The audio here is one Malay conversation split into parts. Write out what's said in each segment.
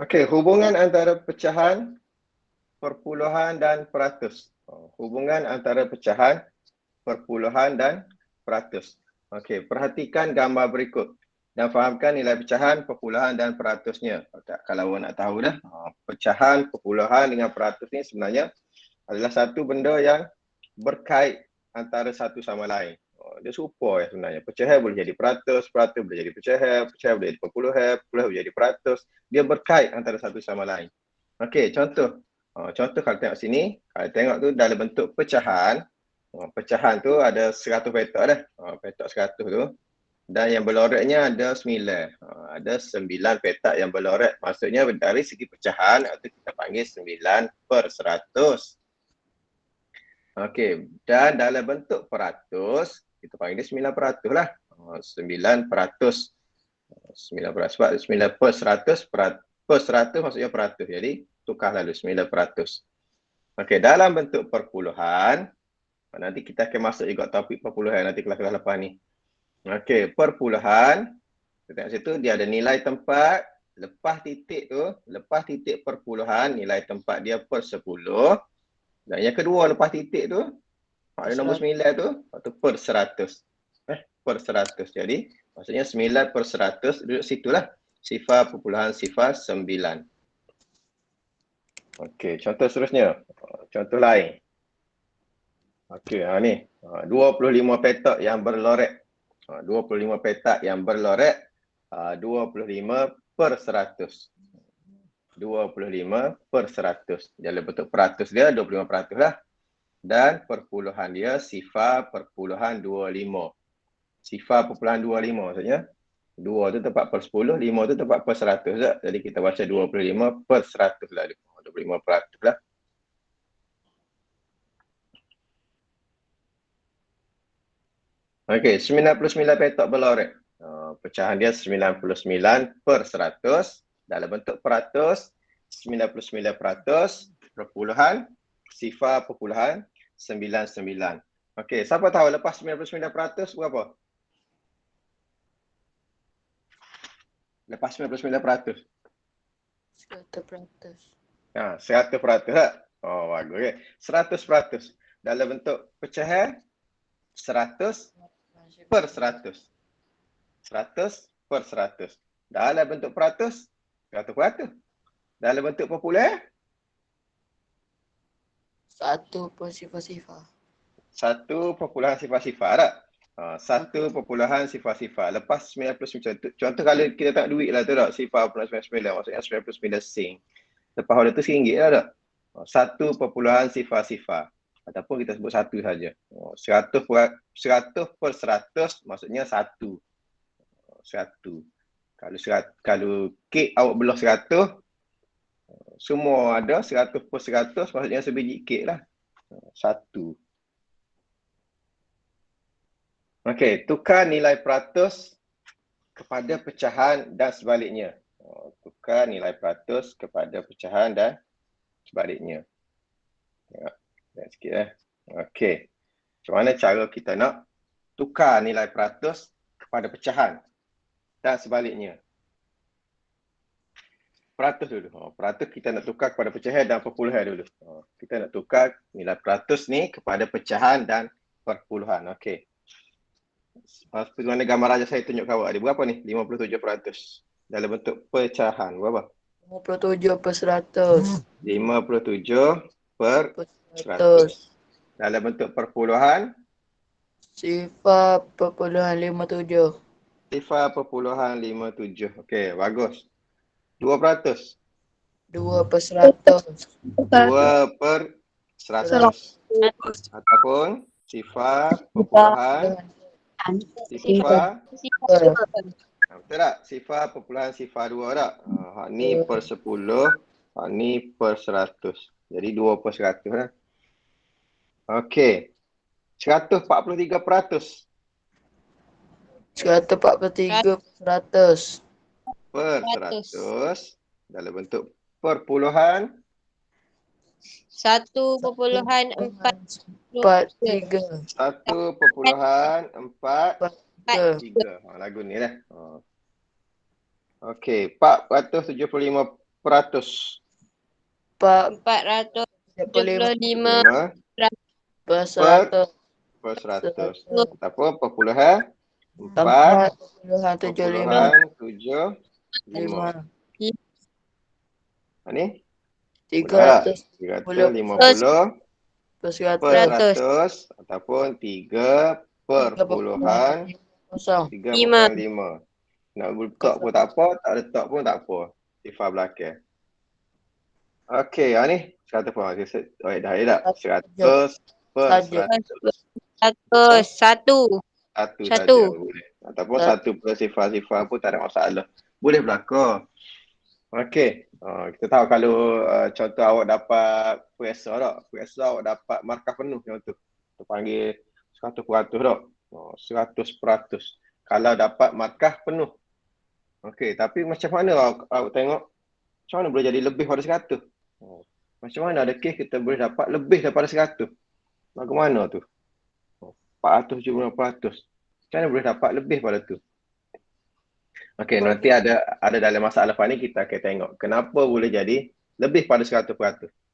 Okey, hubungan antara pecahan, perpuluhan dan peratus. Hubungan antara pecahan, perpuluhan dan peratus. Okey, perhatikan gambar berikut dan fahamkan nilai pecahan, perpuluhan dan peratusnya. Kalau awak nak tahu dah, pecahan, perpuluhan dengan peratus ni sebenarnya adalah satu benda yang berkait antara satu sama lain. Dia serupa sebenarnya. Pecahan boleh jadi peratus, peratus boleh jadi pecahan, pecahan boleh jadi perpuluhan, perpuluhan boleh jadi peratus. Dia berkait antara satu sama lain. Okey, contoh. Contoh kalau tengok sini, kalau tengok tu dalam bentuk pecahan, pecahan tu ada 100 petak dah. Petak 100 tu. Dan yang berloreknya ada 9. Ada 9 petak yang berlorek. Maksudnya dari segi pecahan, itu kita panggil 9/100. Okey, dan dalam bentuk peratus, kita panggil dia 9% lah. 9%. 9%. Sebab 9/100, per 100 maksudnya peratus. Jadi, tukar lalu 9%. Okey, dalam bentuk perpuluhan, nanti kita akan masuk juga topik perpuluhan nanti kelas-kelas lepas ni. Okey, perpuluhan, kita tengok situ dia ada nilai tempat, lepas titik tu, lepas titik perpuluhan, nilai tempat dia per 10. Dan yang kedua lepas titik tu, ada nombor 9 tu, atau per 100. Per 100. Jadi, maksudnya 9/100 duduk situlah. 0,09. Okey, contoh seterusnya. Contoh lain. Okey, ni. 25 petak yang berlorek. 25 petak yang berlorek. 25/100. 25/100. Dalam bentuk peratus dia 25% lah. Dan perpuluhan dia 0,25. 0,25 maksudnya 2 tu tepat per 10, 5 tu tepat per 100 tak? Jadi kita baca 25/100 lah. 25% lah. Okey, 99 petak berlorek. Pecahan dia 99/100. Dalam bentuk peratus, 99%, perpuluhan, 0,99. Okey, siapa tahu lepas 99% berapa? Lepas 99%. 100%. 100% tak? Oh, bagus. Okay. 100%. Dalam bentuk pecahan, 100/100. 100/100. Dalam bentuk peratus, 100%. Dalam bentuk perpuluhan, 1/000. 1/000 tak? 1/000. Lepas 99. Contoh kalau kita tak duit lah tu tak? 0,99. Maksudnya 99 sen. Lepas order tu RM1 lah tak? 1/000. Ataupun kita sebut 1 saja. 100/100 maksudnya 1. 1. Kalau kek awak belah 100, semua ada 100/100 maksudnya sebiji kek lah. 1. Okey, tukar nilai peratus kepada pecahan dan sebaliknya. Tukar nilai peratus kepada pecahan dan sebaliknya. Tengok sikit Okey. Macam mana cara kita nak tukar nilai peratus kepada pecahan dan sebaliknya? Peratus dulu. Peratus kita nak tukar kepada pecahan dan perpuluhan dulu. Kita nak tukar nilai peratus ni kepada pecahan dan perpuluhan. Okey. Seperti mana gambar aja saya tunjuk awak. Ada berapa ni? 57%. Dalam bentuk pecahan. Berapa? 57/100. 57/100. Dalam bentuk perpuluhan? 0,57. 0,57. Okey, bagus. 2%. 2/100. 2/100. Ataupun 0,000. Betul tak? 0,02 tak? Hak ni per 10, hak ni per 100. Jadi 2/100 lah. Okey. 143%. 143/100. Per 100. Dalam bentuk perpuluhan. 1,4. 43. 1,43. Lagu ni lah. Okey, 475 peratus. 475 5 per 100 per 100. Ataupun perpuluhan 4,75 Ni 350 350 per per 100 100 ataupun 3/5. Nak letak pun tak apa, tak letak pun tak apa. Sifar belakang. Okey, ni 100 pun. Oh, dah tak? 100 per Saja. 100. 1. Satu Satu. saja boleh. Ataupun satu per sifar-sifar pun tak ada masalah. Boleh berlaku. Okey. Kita tahu kalau contoh awak dapat periksa tak? Periksa awak dapat markah penuh contoh. Kita panggil 100% tak? 100%. Kalau dapat markah penuh. Okey, tapi macam mana awak tengok? Macam mana boleh jadi lebih pada 100? Macam mana ada kes kita boleh dapat lebih daripada 100? Bagaimana tu? 475%. Macam mana boleh dapat lebih pada tu? Okey, nanti ada dalam masalah ni kita akan tengok kenapa boleh jadi lebih pada 100%.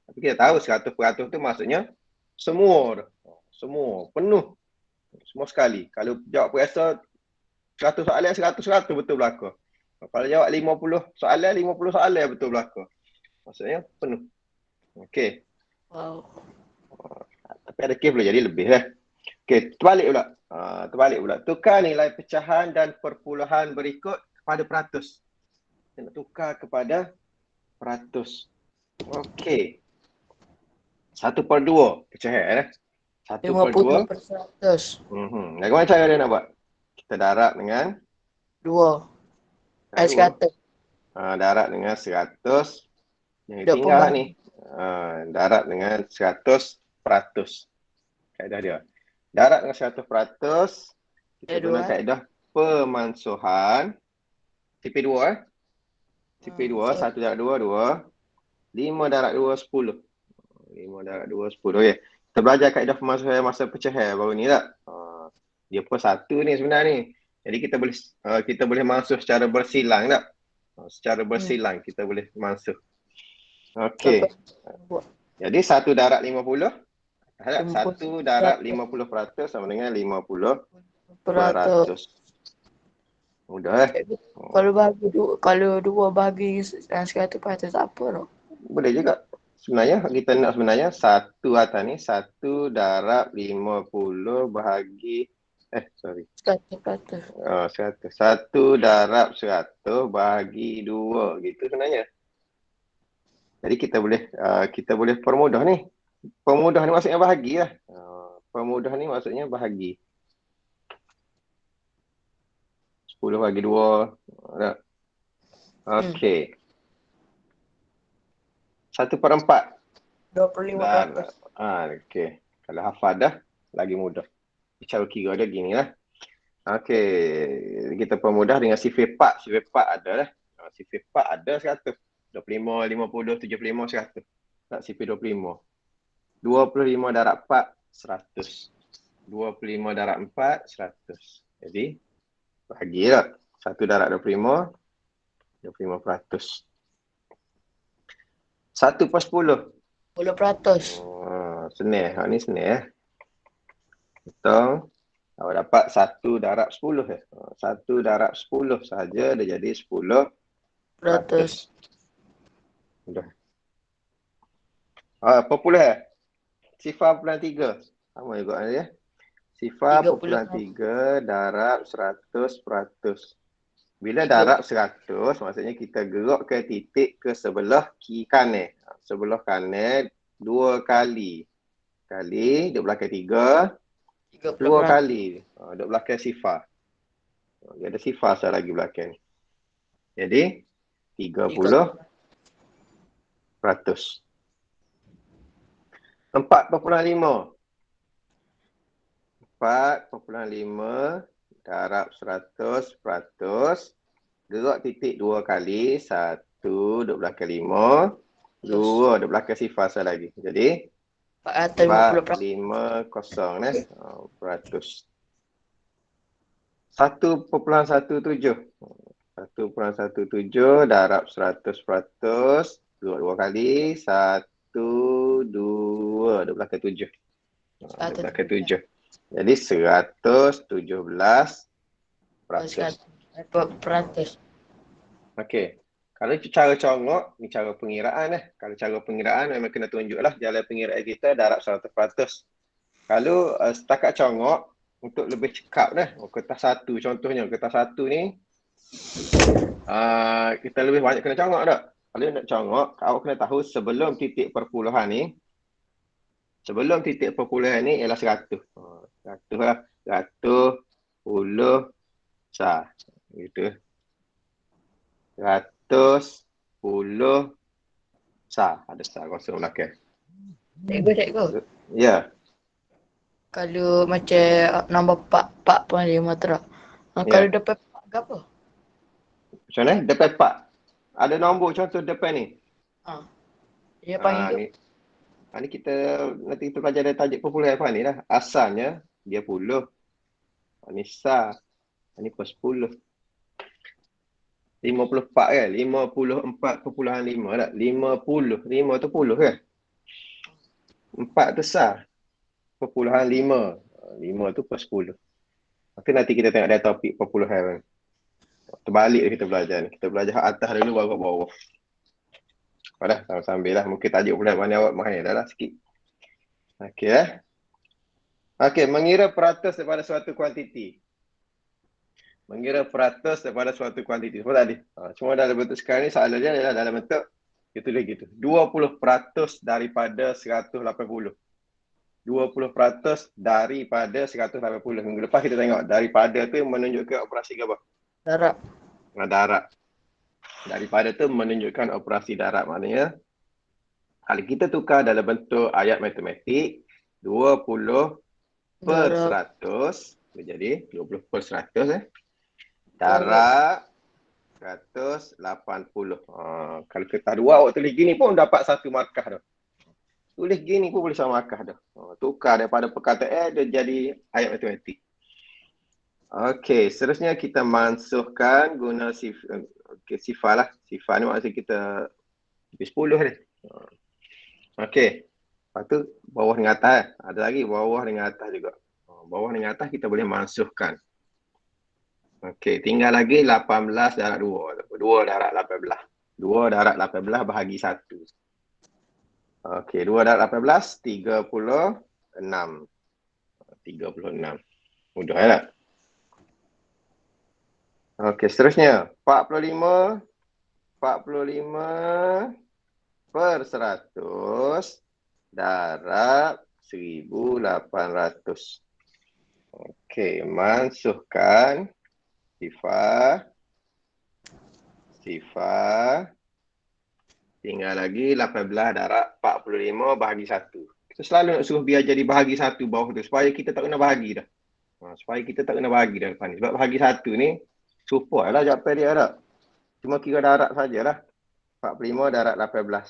Tapi kita tahu 100% tu maksudnya semua penuh. Semua sekali. Kalau jawab periksa 100 soalan 100% betul berlaku. Kalau jawab 50 soalan 50 soalan betul berlaku. Maksudnya penuh. Okey. Wow. Tapi ada kes boleh jadi lebih lah. Okey, terbalik pula. Tukar nilai pecahan dan perpuluhan berikut kepada peratus. Kita nak tukar kepada peratus. Okey. 1/2 pecahan 1/2. 50 per 100. Bagaimana cara dia nak buat? Kita darab dengan 2. 100. Darab dengan 100. Yang Dua tinggal pembahagi. ni. Darab dengan 100%. Kaedah dia. Darab dengan 100%. Kita guna kaedah pemansuhan. CP2 CP2 1 darab 2 2. 5 darab 2 10. 5 darab 2 10. Okey. Kita belajar kaedah pemansuhan masa pecahan baru ni tak? Dia pun satu ni sebenarnya ni. Jadi kita boleh mansuh secara bersilang tak? Secara bersilang kita boleh mansuh. Okey. Jadi 1 darab 50. 1 darab 50% sama dengan 50%. Mudah Kalau 2 bahagi 100% tak apa tau. Boleh juga. Sebenarnya kita nak 1 atas ni 1 darab 50 bahagi 100%. 1 darab 100 bahagi 2 gitu sebenarnya. Jadi kita boleh permudah ni. Pemudah ni maksudnya bahagi lah. Pemudah ni maksudnya bahagi. 10 bahagi 2. Okey. 1/4. 25%. Okey. Kalau hafal dah, lagi mudah. Cara kira dia gini lah. Okey. Kita permudah dengan sifir 4. Sifir 4 ada lah. Sifir 4 ada 100. 25, 50, 75, 100. Tak sifir 25. 25 darab 4, 100. 25 darab 4, 100. Jadi, bahagilah. 1 darab 25, 25%. 1/10. 10%. Senang. Ni senang. Hitung. Awak dapat 1 darab 10. 1 darab 10 saja dia jadi 10%. Mudah. Perpuluhan. Sifar perpuluhan 3. Sama juga ya. Sifar perpuluhan 3 darab 100%. Bila darab 100, maksudnya kita gerak ke titik ke sebelah kiri kanan. Sebelah kanan 2 kali. Duduk belakang 3. 2 kali. Duduk belakang sifar. Dia ada sifar sekali lagi belakang. Jadi 30%. 4/5. 4/5 darab 100%. Gerak titik 2 kali. 1 duduk belakang 5. 2 duduk belakang sifar sekali lagi. Jadi 450 peratus. 1/17. 1.17 darab 100%. Dua kali. 1, 2. 12 ke 7. 12 ke 7. Jadi 117 peratus. Okey. Kalau cara congok, ni cara pengiraan Kalau cara pengiraan memang kena tunjuklah jalan pengiraan kita darab 100%. Kalau setakat congok, untuk lebih cekap kertas satu contohnya, kertas satu ni kita lebih banyak kena congok tak? Kalau nak congok, awak kena tahu sebelum titik perpuluhan ni ialah 100. 100 lah. 100 puluh sah. Gitu. 110 sah. Ada sah kosong belakang. Cikgu. Ya. Kalau macam nombor 4.5 teruk. Kalau dapat 4 ke apa? Macam mana? Depan 4. Ada nombor contoh depan ni. Dia panggil Ni kita nanti kita belajar dari tajuk perpuluhan apa ni lah. Asalnya dia puluh. Ni sah. Ni pun 10. 54 kan? 54.5 tak? 50. 5 tu puluh kan? 4 tu sah. Perpuluhan 5. 5 tu per 10. Maka nanti kita tengok dari topik perpuluhan. Terbalik kita belajar ni. Kita belajar atas dulu baru ke bawah. Dah, sambil lah. Mungkin tajuk perpuluhan mana awak mahir dah lah sikit. Okey Okey, mengira peratus daripada suatu kuantiti. Mengira peratus daripada suatu kuantiti. Sebab tadi. Cuma dalam bentuk sekarang ni soalan dia adalah dalam bentuk dia tulis gitu. 20% daripada 180. 20% daripada 180. Minggu lepas kita tengok daripada tu menunjukkan operasi apa? darab. Darab. Daripada tu menunjukkan operasi darab. Maknanya kalau kita tukar dalam bentuk ayat matematik 20 per 100 menjadi 20 per 100 darab 180. Kalau kertas dua awak tulis gini pun dapat satu markah dah. Tulis gini pun boleh sama markah dah. Tukar daripada perkataan dia jadi ayat matematik. Okey, seterusnya kita mansuhkan guna sifar lah. Sifar ni maksud kita 10 ni. Okey. Lepas tu bawah dengan atas. Ada lagi bawah dengan atas juga. Bawah dengan atas kita boleh mansuhkan. Okey, tinggal lagi 18 darab 2. 2 darab 18. 2 darab 18 bahagi 1. Okey, 2 darab 18, 36. 36. Mudah tak? Okey, seterusnya. 45 per 100 darab 1800. Okey, mansuhkan sifar. Tinggal lagi 18 darab 45 bahagi 1. Kita selalu nak suruh biar jadi bahagi 1 bawah tu supaya kita tak kena bahagi dah. Supaya kita tak kena bahagi dah depan ni. Sebab bahagi 1 ni support lah jawapan dia tak. Cuma kira darab sajalah. 45 darab 18.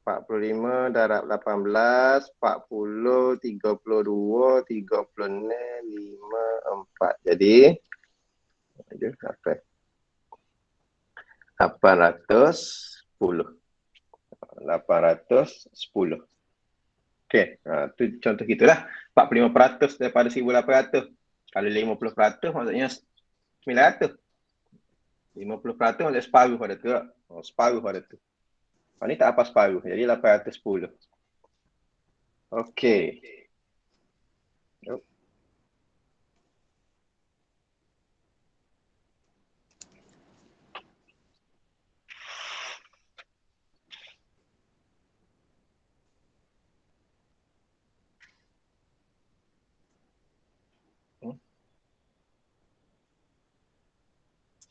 45 darab 18, 40, 32, 36, 5, 4. Jadi, ada 810. 810. Okey, tu contoh kita lah. 45% daripada 1800. Kalau 50% maksudnya 900. 50% maksudnya separuh pada tu. Separuh pada tu. Ni tak apa separuh. Jadi 810. Okey.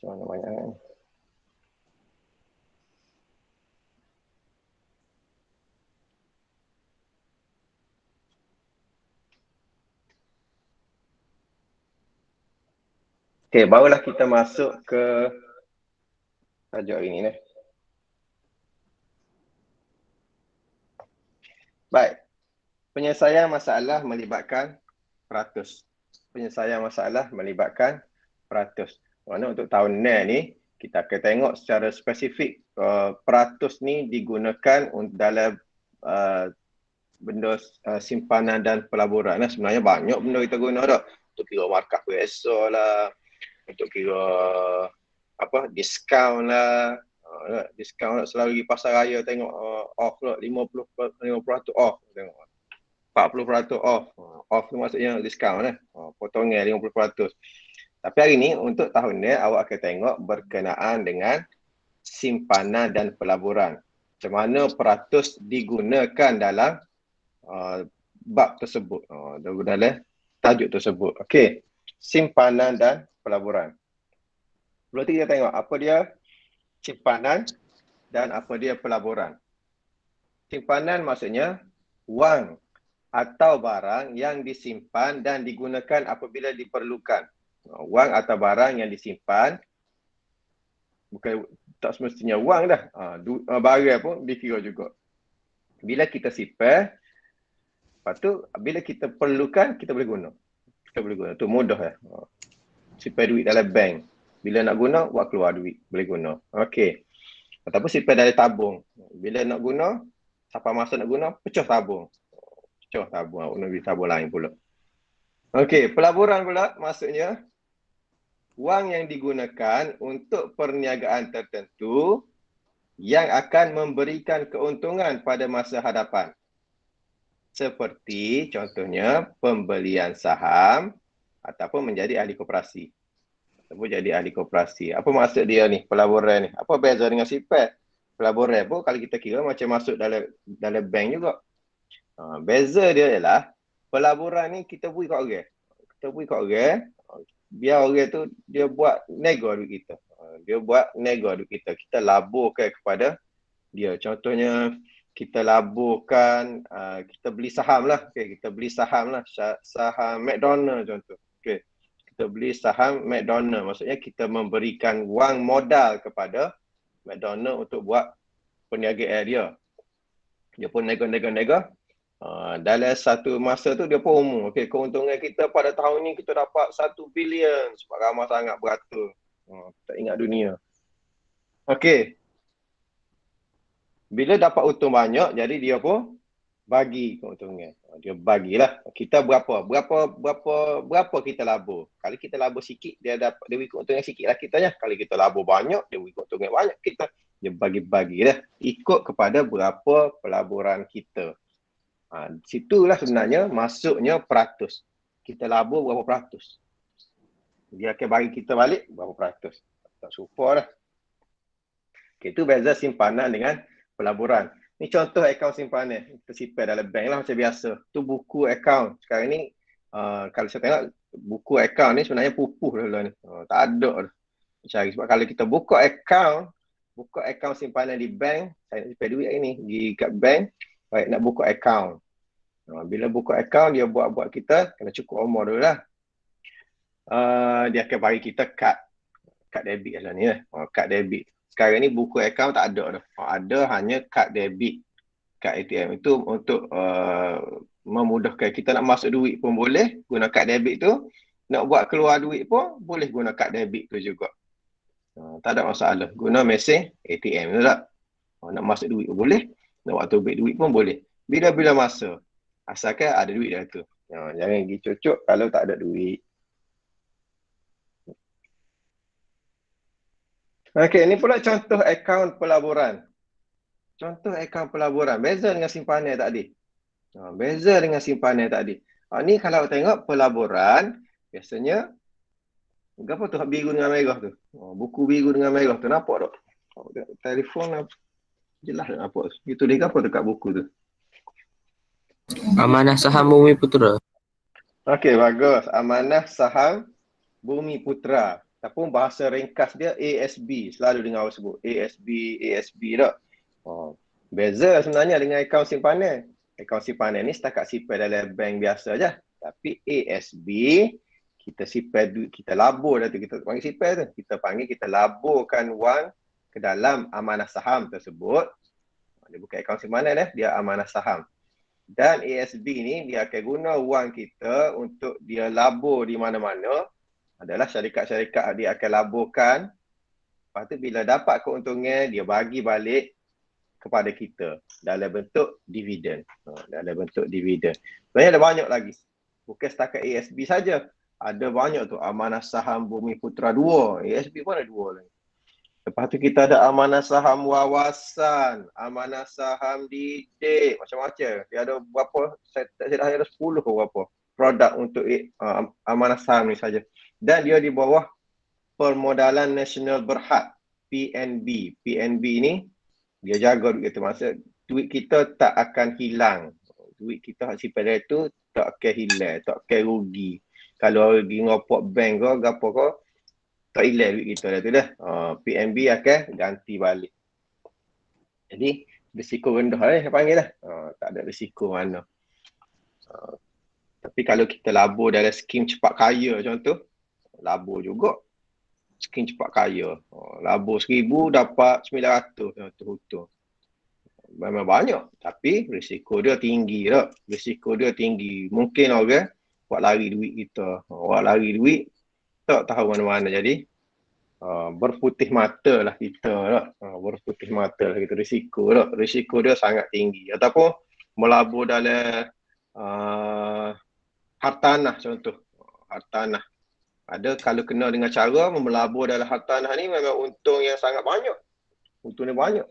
Macam mana banyak ni. Okey, barulah kita masuk ke tajuk hari ni. Baik. Penyelesaian masalah melibatkan peratus. Penyelesaian masalah melibatkan peratus. Mana untuk tahun ni kita akan tengok secara spesifik peratus ni digunakan dalam benda simpanan dan pelaburan. Sebenarnya banyak benda kita guna dah. Untuk kira markah biasa lah, untuk kira diskaun lah. Diskaun lah, selalu pergi pasar raya tengok off lah, 50% off tengok. 40% off. Off tu maksudnya diskaun lah. Potongan 50%. Tapi hari ni untuk tahun ni awak akan tengok berkenaan dengan simpanan dan pelaburan. Macam mana peratus digunakan dalam bab tersebut, dalam tajuk tersebut. Okey, simpanan dan pelaburan. Berarti kita tengok apa dia simpanan dan apa dia pelaburan. Simpanan maksudnya wang atau barang yang disimpan dan digunakan apabila diperlukan. Wang atau barang yang disimpan, bukan tak semestinya wang dah. Barang pun dikira juga. Bila kita simpan, lepas tu bila kita perlukan, kita boleh guna. Kita boleh guna. Tu mudah lah. Simpan duit dalam bank. Bila nak guna, buat keluar duit. Boleh guna. Okey. Ataupun simpan dalam tabung. Bila nak guna, siapa masa nak guna, pecah tabung. Pecah tabung. Nak beli tabung lain pula. Okey. Pelaburan pula maksudnya wang yang digunakan untuk perniagaan tertentu yang akan memberikan keuntungan pada masa hadapan. Seperti contohnya pembelian saham ataupun menjadi ahli koperasi. Ataupun jadi ahli koperasi. Apa maksud dia ni, pelaburan ni? Apa beza dengan simpan? Pelaburan pun kalau kita kira macam masuk dalam bank juga. Beza dia ialah pelaburan ni kita beri kat orang. Kita beri kat orang, biar orang tu dia buat nego duit kita. Dia buat nego duit kita. Kita laburkan kepada dia. Contohnya kita laburkan, kita beli saham lah. Okay, kita beli saham lah. Saham McDonald contoh. Okay. Kita beli saham McDonald. Maksudnya kita memberikan wang modal kepada McDonald untuk buat perniagaan dia. Dia pun nego. Dalam satu masa tu dia pun umum. Okay, keuntungan kita pada tahun ni kita dapat 1 bilion. Sebab ramai sangat beratur. Tak ingat dunia. Okay. Bila dapat untung banyak, jadi dia pun bagi keuntungan. Dia bagilah. Kita berapa kita labur. Kalau kita labur sikit, dia beri keuntungan sikit lah kita. Kalau kita labur banyak, dia beri keuntungan banyak kita. Dia bagi-bagi lah. Ikut kepada berapa pelaburan kita. Situlah sebenarnya masuknya peratus. Kita labur berapa peratus. Dia akan bagi kita balik berapa peratus. Tak serupa lah. Okay, itu beza simpanan dengan pelaburan. Ni contoh akaun simpanan. Kita simpan dalam bank lah macam biasa. Tu buku akaun. Sekarang ni kalau saya tengok buku akaun ni sebenarnya pupuh dulu ni. Tak ada dah. Cari. Sebab kalau kita buka akaun simpanan di bank, saya nak simpan duit hari ni di kat bank, baik nak buka akaun. Bila buka akaun dia buat kita kena cukup umur dulu lah. Dia akan bagi kita kad debit lah ni lah. Kad debit. Sekarang ni buku akaun tak ada dah. Ada hanya kad debit. Kad ATM itu untuk memudahkan kita nak masuk duit pun boleh guna kad debit tu. Nak buat keluar duit pun boleh guna kad debit tu juga. Tak ada masalah. Guna mesin ATM tu tak. Nak masuk duit pun boleh. Nak buat tubik duit pun boleh. Bila-bila masa. Asalkan ada duit dah tu. Jangan pergi cucuk kalau tak ada duit. Okey, ini pula contoh akaun pelaburan. Contoh akaun pelaburan. Beza dengan simpanan tadi. Beza dengan simpanan tadi. Ni kalau tengok pelaburan, biasanya, apa tu biru dengan merah tu? Buku biru dengan merah tu, nampak tak? Telefon, jelas tak nampak? Itu dia apa tu kat buku tu? Amanah Saham Bumi Putra. Okey, bagus. Amanah Saham Bumi Putra. Ataupun bahasa ringkas dia ASB. Selalu dengar orang sebut ASB tak? Beza sebenarnya dengan akaun simpanan. Akaun simpanan ni setakat simpan dalam bank biasa je. Tapi ASB, kita simpan duit, kita labur dah tu. Kita panggil simpan tu. Kita laburkan wang ke dalam amanah saham tersebut. Dia bukan akaun simpanan dia amanah saham. Dan ASB ni dia akan guna wang kita untuk dia labur di mana-mana. adalah syarikat-syarikat dia akan laburkan. Lepas tu bila dapat keuntungan, dia bagi balik kepada kita dalam bentuk dividen. Dalam bentuk dividen. Sebenarnya ada banyak lagi. Bukan setakat ASB saja. Ada banyak tu. Amanah Saham Bumi Putra 2. ASB pun ada 2 lagi. Lepas tu kita ada amanah saham wawasan, amanah saham didik, macam-macam. Dia ada berapa, saya tak silap ada 10 ke berapa produk untuk amanah saham ni saja. Dan dia di bawah Permodalan Nasional Berhad, PNB. PNB ni dia jaga duit kita. Maksud duit kita tak akan hilang. Duit kita hak simpan dia tu tak akan hilang, tak akan rugi. Kalau pergi ngopok bank ke gapo ke, tak hilang duit kita dah tu dah. PNB akan ganti balik. Jadi risiko rendah saya panggil lah. Tak ada risiko mana. Tapi kalau kita labur dalam skim cepat kaya contoh, labur juga. Skim cepat kaya. Labur 1,000 dapat 900 contoh. Memang banyak. Tapi risiko dia tinggi tak? Risiko dia tinggi. Mungkin orang buat lari duit kita. Buat lari duit tak tahu mana-mana. Jadi berputih mata lah kita tak? Berputih mata lah kita risiko tak? Risiko dia sangat tinggi. Ataupun melabur dalam hartanah contoh. Hartanah. Ada kalau kena dengan cara melabur dalam hartanah ni memang untung yang sangat banyak. Untungnya banyak.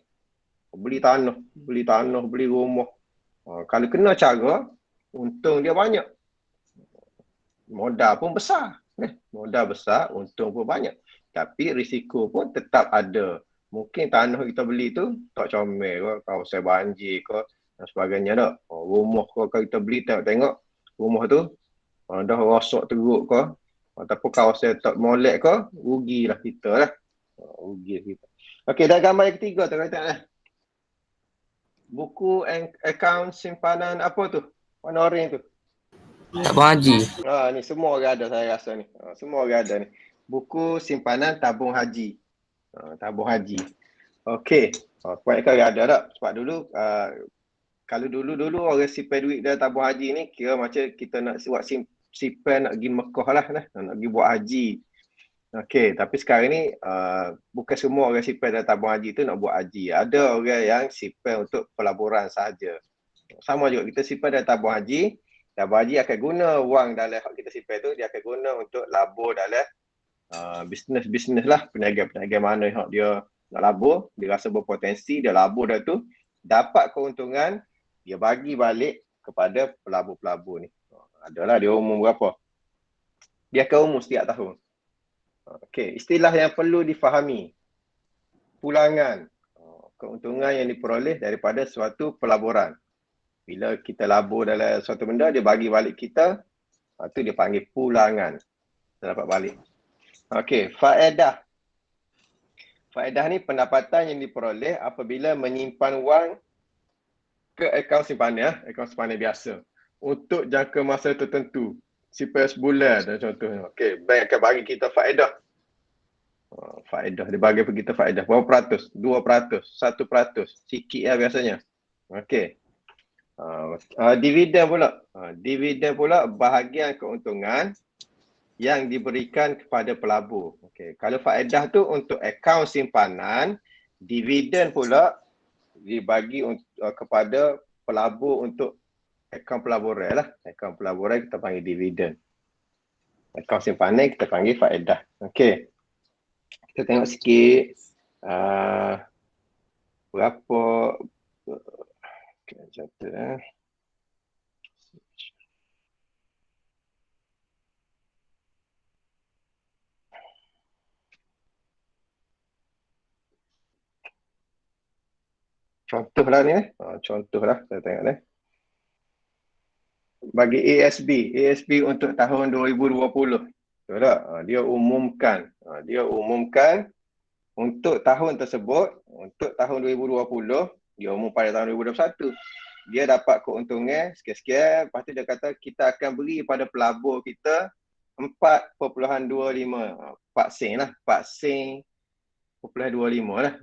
Beli tanah, beli rumah. Kalau kena cara, untung dia banyak. Modal pun besar. Modal besar, untung pun banyak. Tapi risiko pun tetap ada. Mungkin tanah kita beli tu tak comel ke, kawasan banjir ke dan sebagainya tak. Rumah ke kalau kita beli tengok rumah tu dah rosak teruk ke ataupun kawasan tak molek ke, rugilah kita lah. Rugi kita. Okey, dah gambar yang ketiga tu kata buku akaun simpanan apa tu? Warna oranye tu. Tabung haji. Ni semua orang ada saya rasa ni. Semua orang ada ni. Buku simpanan tabung haji. Tabung haji. Okey. Kebanyakan orang ada tak? Sebab dulu kalau dulu orang simpan duit dalam tabung haji ni kira macam kita nak buat simpan nak pergi Mekah lah. Nak pergi buat haji. Okey, tapi sekarang ni bukan semua orang simpan dalam tabung haji tu nak buat haji. Ada orang yang simpan untuk pelaburan sahaja. Sama juga kita simpan dalam tabung haji. Tabung haji akan guna wang dalam hak kita simpan tu, dia akan guna untuk labur dalam bisnes-bisnes lah. Peniaga-peniaga mana yang dia nak labur, dia rasa berpotensi, dia labur dah tu, dapat keuntungan, dia bagi balik kepada pelabur-pelabur ni. Adalah dia umum berapa? Dia akan umum setiap tahun. Okey, istilah yang perlu difahami. Pulangan. Keuntungan yang diperoleh daripada suatu pelaburan. Bila kita labur dalam suatu benda, dia bagi balik kita, itu dia panggil pulangan. Kita dapat balik. Okey, faedah. Faedah ni pendapatan yang diperoleh apabila menyimpan wang ke akaun simpanan, akaun simpanan biasa untuk jangka masa tertentu. Simpan sebulan dan contohnya. Okey, bank akan bagi kita faedah. Faedah, dia bagi kita faedah. Berapa peratus? 2%, 1%. Sikit lah biasanya. Okey. Dividen pula. Dividen pula bahagian keuntungan yang diberikan kepada pelabur. Okey, kalau faedah tu untuk akaun simpanan, dividen pula dibagi kepada pelabur untuk akaun pelaburan lah. Akaun pelaburan kita panggil dividen. Akaun simpanan kita panggil faedah. Okey. Kita tengok sikit berapa catat contohlah ni contohlah kita tengok ni. Bagi ASB untuk tahun 2020. Betul tak? Dia umumkan untuk tahun tersebut, untuk tahun 2020, dia umum pada tahun 2021. Dia dapat keuntungan sekian-sekian, lepas tu dia kata kita akan beri pada pelabur kita 4.25. 4 sen lah. 4 sen 0.25 lah.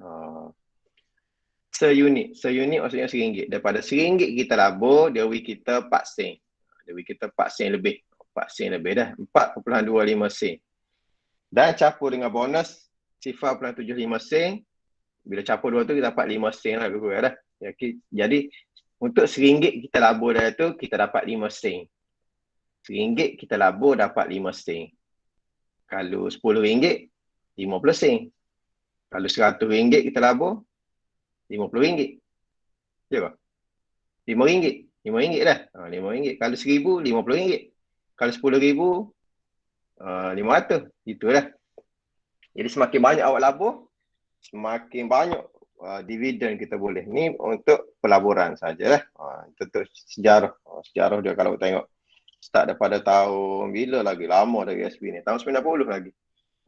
Seunit maksudnya RM1. Daripada RM1 kita labur, dia beri kita 4 sen. Dia beri kita 4 sen lebih. 4 sen lebih dah. 4.25 sen. Dan capur dengan bonus 0.75 sen. Bila capur dua tu kita dapat 5 sen lah lebih kurang dah. Jadi untuk RM1 kita labur dari tu kita dapat 5 sen. RM1 kita labur dapat 5 sen. Kalau RM10 50 sen. Kalau RM100 kita labur RM50. Ya ke? RM5. RM5 dah. RM5. Kalau RM1,000 RM50. Kalau RM10,000 RM500. Itulah. Jadi semakin banyak awak labur, semakin banyak dividen kita boleh. Ni untuk pelaburan sajalah. Untuk sejarah. Sejarah dia kalau tengok start daripada tahun bila lagi, lama dari SB ni. Tahun 90 lagi.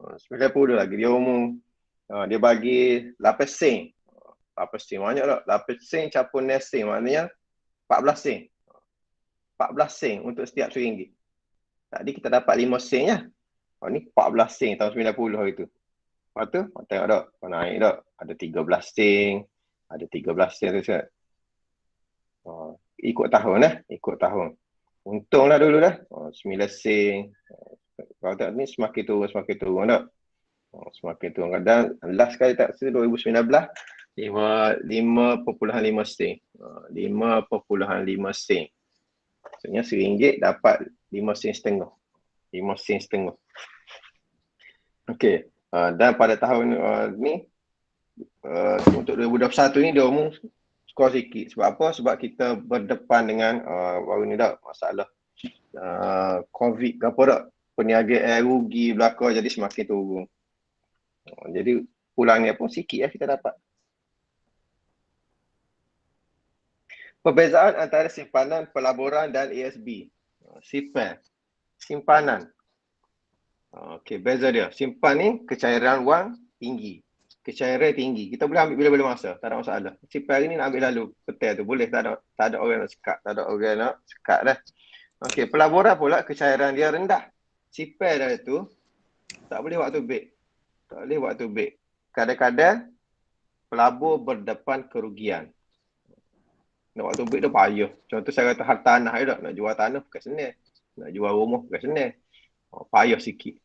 90 lagi. Dia umum, dia bagi 8 sen. 8 sen banyak tak? 8 sen capur 9 sen. Maknanya 14 sen. 14 sen untuk setiap RM1. Tadi kita dapat 5 sen je. Ni 14 sen tahun 90 hari tu. Lepas tu, tengok tak? Naik tak? Ada 13 sen. Ada 13 sen tu. Ikut tahun lah. Ikut tahun. Untunglah dulu dah. 9 sen. Kalau tak ni semakin turun tak? Semakin turun. Dan last kali tak rasa 2019, 5.5 sen. 5.5 sen. Maksudnya RM1 dapat 5 sen setengah. 5 sen setengah. Okey. Dan pada tahun ni, untuk 2021 ni dia umum skor sikit. Sebab apa? Sebab kita berdepan dengan baru ni dah masalah COVID ke apa tak. Perniagaan rugi belakang jadi semakin turun. Jadi pulangnya pun sikit lah kita dapat. Perbezaan antara simpanan, pelaburan dan ASB. Simpanan. Okey, beza dia. Simpan ni kecairan wang tinggi. Kecairan tinggi. Kita boleh ambil bila-bila masa. Tak ada masalah. Simpan hari ni nak ambil lalu. Petai tu boleh. Tak ada orang nak sekat. Tak ada orang nak sekat dah. Okey, pelaburan pula kecairan dia rendah. Simpan dah tu tak boleh waktu baik. Tak boleh waktu baik. Kadang-kadang pelabur berdepan kerugian. Nak waktu baik dah payah. Contoh saya kata hal tanah je tak. Nak jual tanah bukan senang. Nak jual rumah bukan senang. Payah sikit.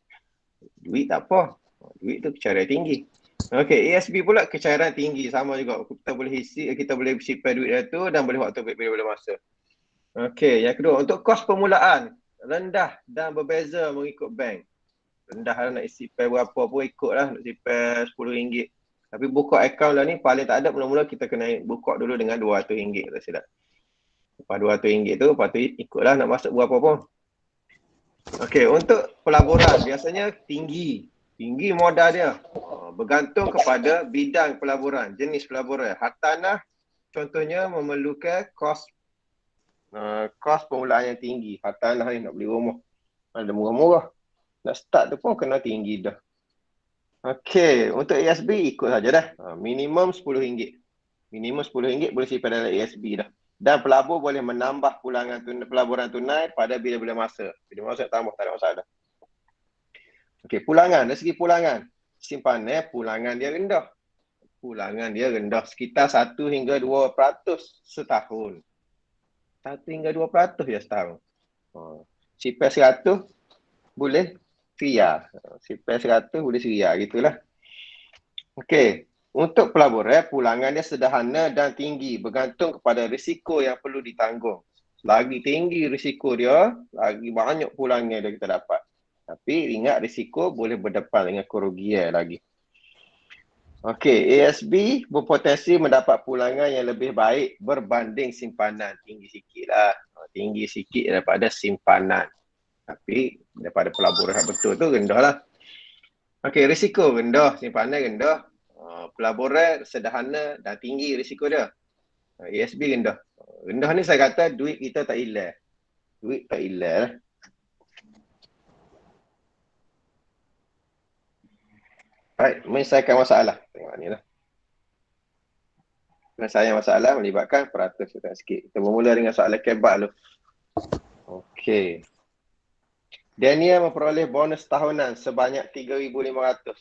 Duit tak apa. Duit tu kecairan tinggi. Okey, ASB pula kecairan tinggi. Sama juga. Kita boleh simpan duit dia tu dan boleh waktu baik bila-bila masa. Okey, yang kedua. Untuk kos permulaan. Rendah dan berbeza mengikut bank. Rendah lah nak simpan berapa pun ikut lah. Nak simpan RM10. Tapi buka akaun lah ni paling tak ada. Mula-mula kita kena buka dulu dengan RM200. Tak silap. Lepas RM200 tu, lepas tu ikutlah nak masuk berapa pun. Okey, untuk pelaburan biasanya tinggi modal dia. Bergantung kepada bidang pelaburan, jenis pelaburan. Hartanah contohnya memerlukan kos permulaan yang tinggi. Hartanah ni nak beli rumah. Ada murah-murah. Nak start tu pun kena tinggi dah. Okey, untuk ASB ikut saja dah. Minimum RM10. Minimum RM10 boleh simpan dalam ASB dah. Dan pelabur boleh menambah pelaburan tunai pada bila-bila masa. Bila masa tambah, tak ada masalah. Okey, pulangan. Dari segi pulangan. Simpanan, pulangan dia rendah. Pulangan dia rendah. Sekitar 1 hingga 2% setahun. 1 hingga 2% je setahun. Simpan 100 boleh seria. Simpan 100 boleh seria. Gitulah. Okey. Untuk pelaburan, pulangan dia sederhana dan tinggi bergantung kepada risiko yang perlu ditanggung. Lagi tinggi risiko dia, lagi banyak pulangan dia kita dapat. Tapi ingat risiko boleh berdepan dengan kerugian lagi. Okey, ASB berpotensi mendapat pulangan yang lebih baik berbanding simpanan. Tinggi sikit lah. Tinggi sikit daripada simpanan. Tapi daripada pelaburan betul tu rendah lah. Okey, risiko rendah, simpanan rendah. Pelaburan sederhana dan tinggi risiko dia. ASB rendah. Rendah ni saya kata duit kita tak hilang. Duit tak hilang lah. Baik, menyelesaikan masalah. Tengok ni lah. Menyelesaikan masalah melibatkan peratus sikit. Kita bermula dengan soalan kebat dulu. Okey. Daniel memperoleh bonus tahunan sebanyak 3,500.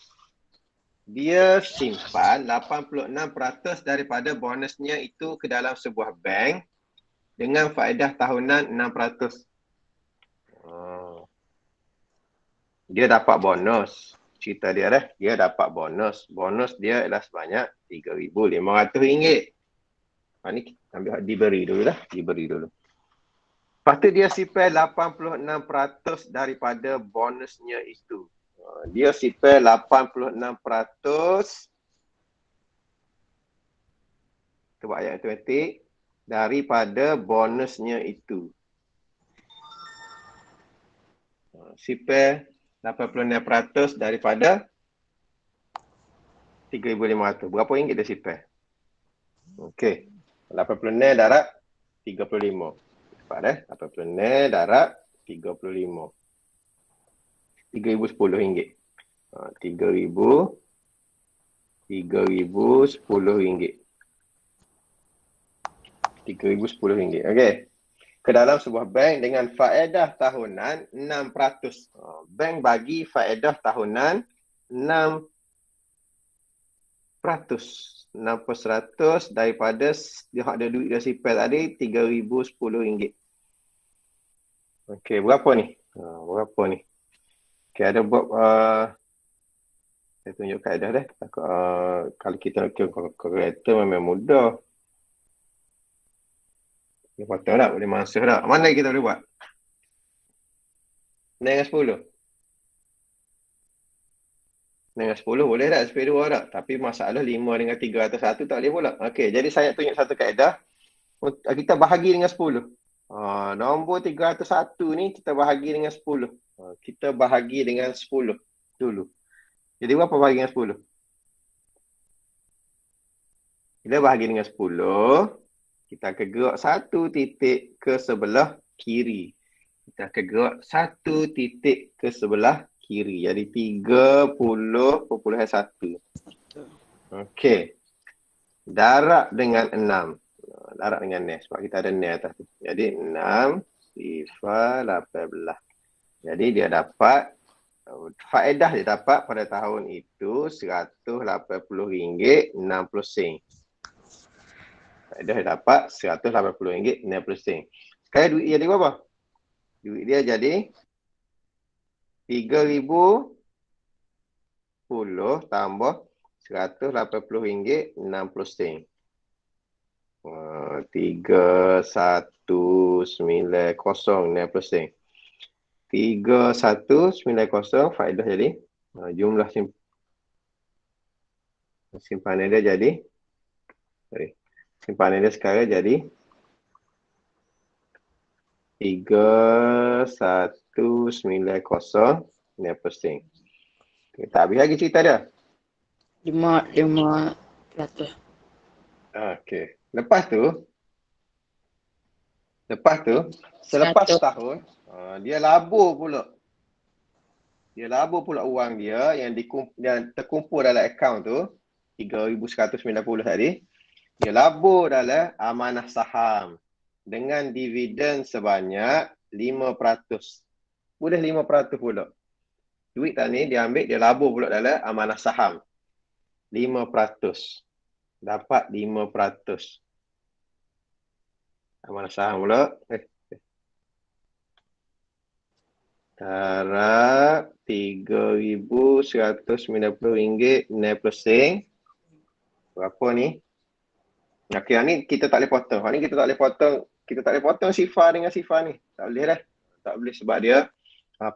Dia simpan 86% daripada bonusnya itu ke dalam sebuah bank dengan faedah tahunan 6%. Dia dapat bonus cerita dia dah. Dia dapat bonus. Bonus dia adalah sebanyak RM3,500. Ni ambil diberi dulu lah. Diberi dulu. Lepas tu dia sipir 86% daripada bonusnya itu. Dia sipir 86%. Kita buat ayat automatik. Daripada bonusnya itu. Sipir 86% daripada 3,500. Berapa ringgit dia sipir? Okey. 86 darab 35. Cepat dah. 86 darab 35. RM3,010. RM3,010. RM3,010. Okey. Ke dalam sebuah bank dengan faedah tahunan 6%. Bank bagi faedah tahunan 6% daripada dia ada duit dia sipir tadi RM3,010. Okey, berapa ni? Berapa ni? Okey, ada buat saya tunjuk kaedah dah. Kalau kita nak kira kalkulator memang mudah. Dia potong tak? Boleh masuk tak? Mana kita boleh buat? 9 dengan 10. 9 dengan 10 boleh tak? Spare 2 tak? Tapi masalah 5 dengan 301 tak boleh pula. Okey, jadi saya tunjuk satu kaedah. Kita bahagi dengan 10. Nombor 301 ni kita bahagi dengan 10. Kita bahagi dengan 10 dulu. Jadi berapa bahagi dengan 10? Bila bahagi dengan 10, kita akan gerak satu titik ke sebelah kiri. Kita akan gerak satu titik ke sebelah kiri. Jadi 30,1. Okey. Darab dengan 6. Darab dengan ni sebab kita ada ni atas tu. Jadi 6 sifar 18. Jadi dia dapat faedah dia dapat pada tahun itu RM180.60. Faedah dia dapat RM180.60. Sekarang duit dia jadi berapa? Duit dia jadi RM3,010 tambah RM180.60. 3190.60. 3190 faedah jadi jumlah simpanan dia jadi simpanan dia sekarang jadi 3190.60. Kita habis lagi cerita dia. 5%. Okey. Lepas tu selepas tahun dia labur pula. Dia labur pula uang dia yang terkumpul dalam akaun tu 3,190 tadi. Dia labur dalam amanah saham dengan dividen sebanyak 5%. Boleh 5% pula. Duit tadi dia ambil, dia labur pula dalam amanah saham. 5%. Dapat 5%. Amanah saham pula. Darab RM3,190.60. Berapa ni? Okey, ni kita tak boleh potong. Ni kita tak boleh potong. Kita tak boleh potong sifar dengan sifar ni. Tak boleh dah. Tak boleh sebab dia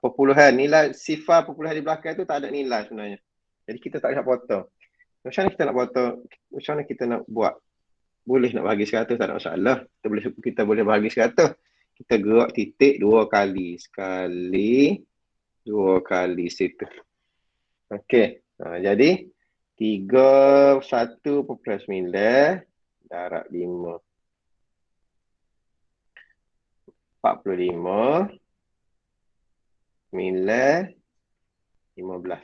perpuluhan. Nilai sifar perpuluhan di belakang tu tak ada nilai sebenarnya. Jadi kita tak boleh nak potong. Macam mana kita nak potong? Macam mana kita nak buat? Boleh nak bagi 100, tak ada masalah. Kita boleh bagi 100. Kita gerak titik 2 kali. Sekali, 2 kali situ. Okey. Jadi 31.9 darab 5. 45. 9. 15.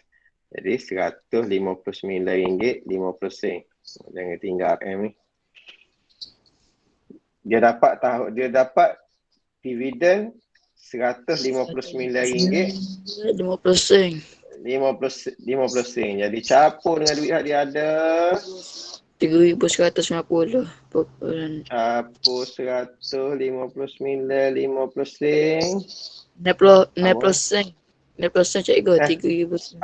Jadi RM159.50. Jangan tinggal RM ni. Dia dapat dividen RM159.50. 50 sen. Jadi capur dengan duit dia ada 3,190. capur 159.50 sen. 90 sen. Dia pesan cikgu Eh, 3,990.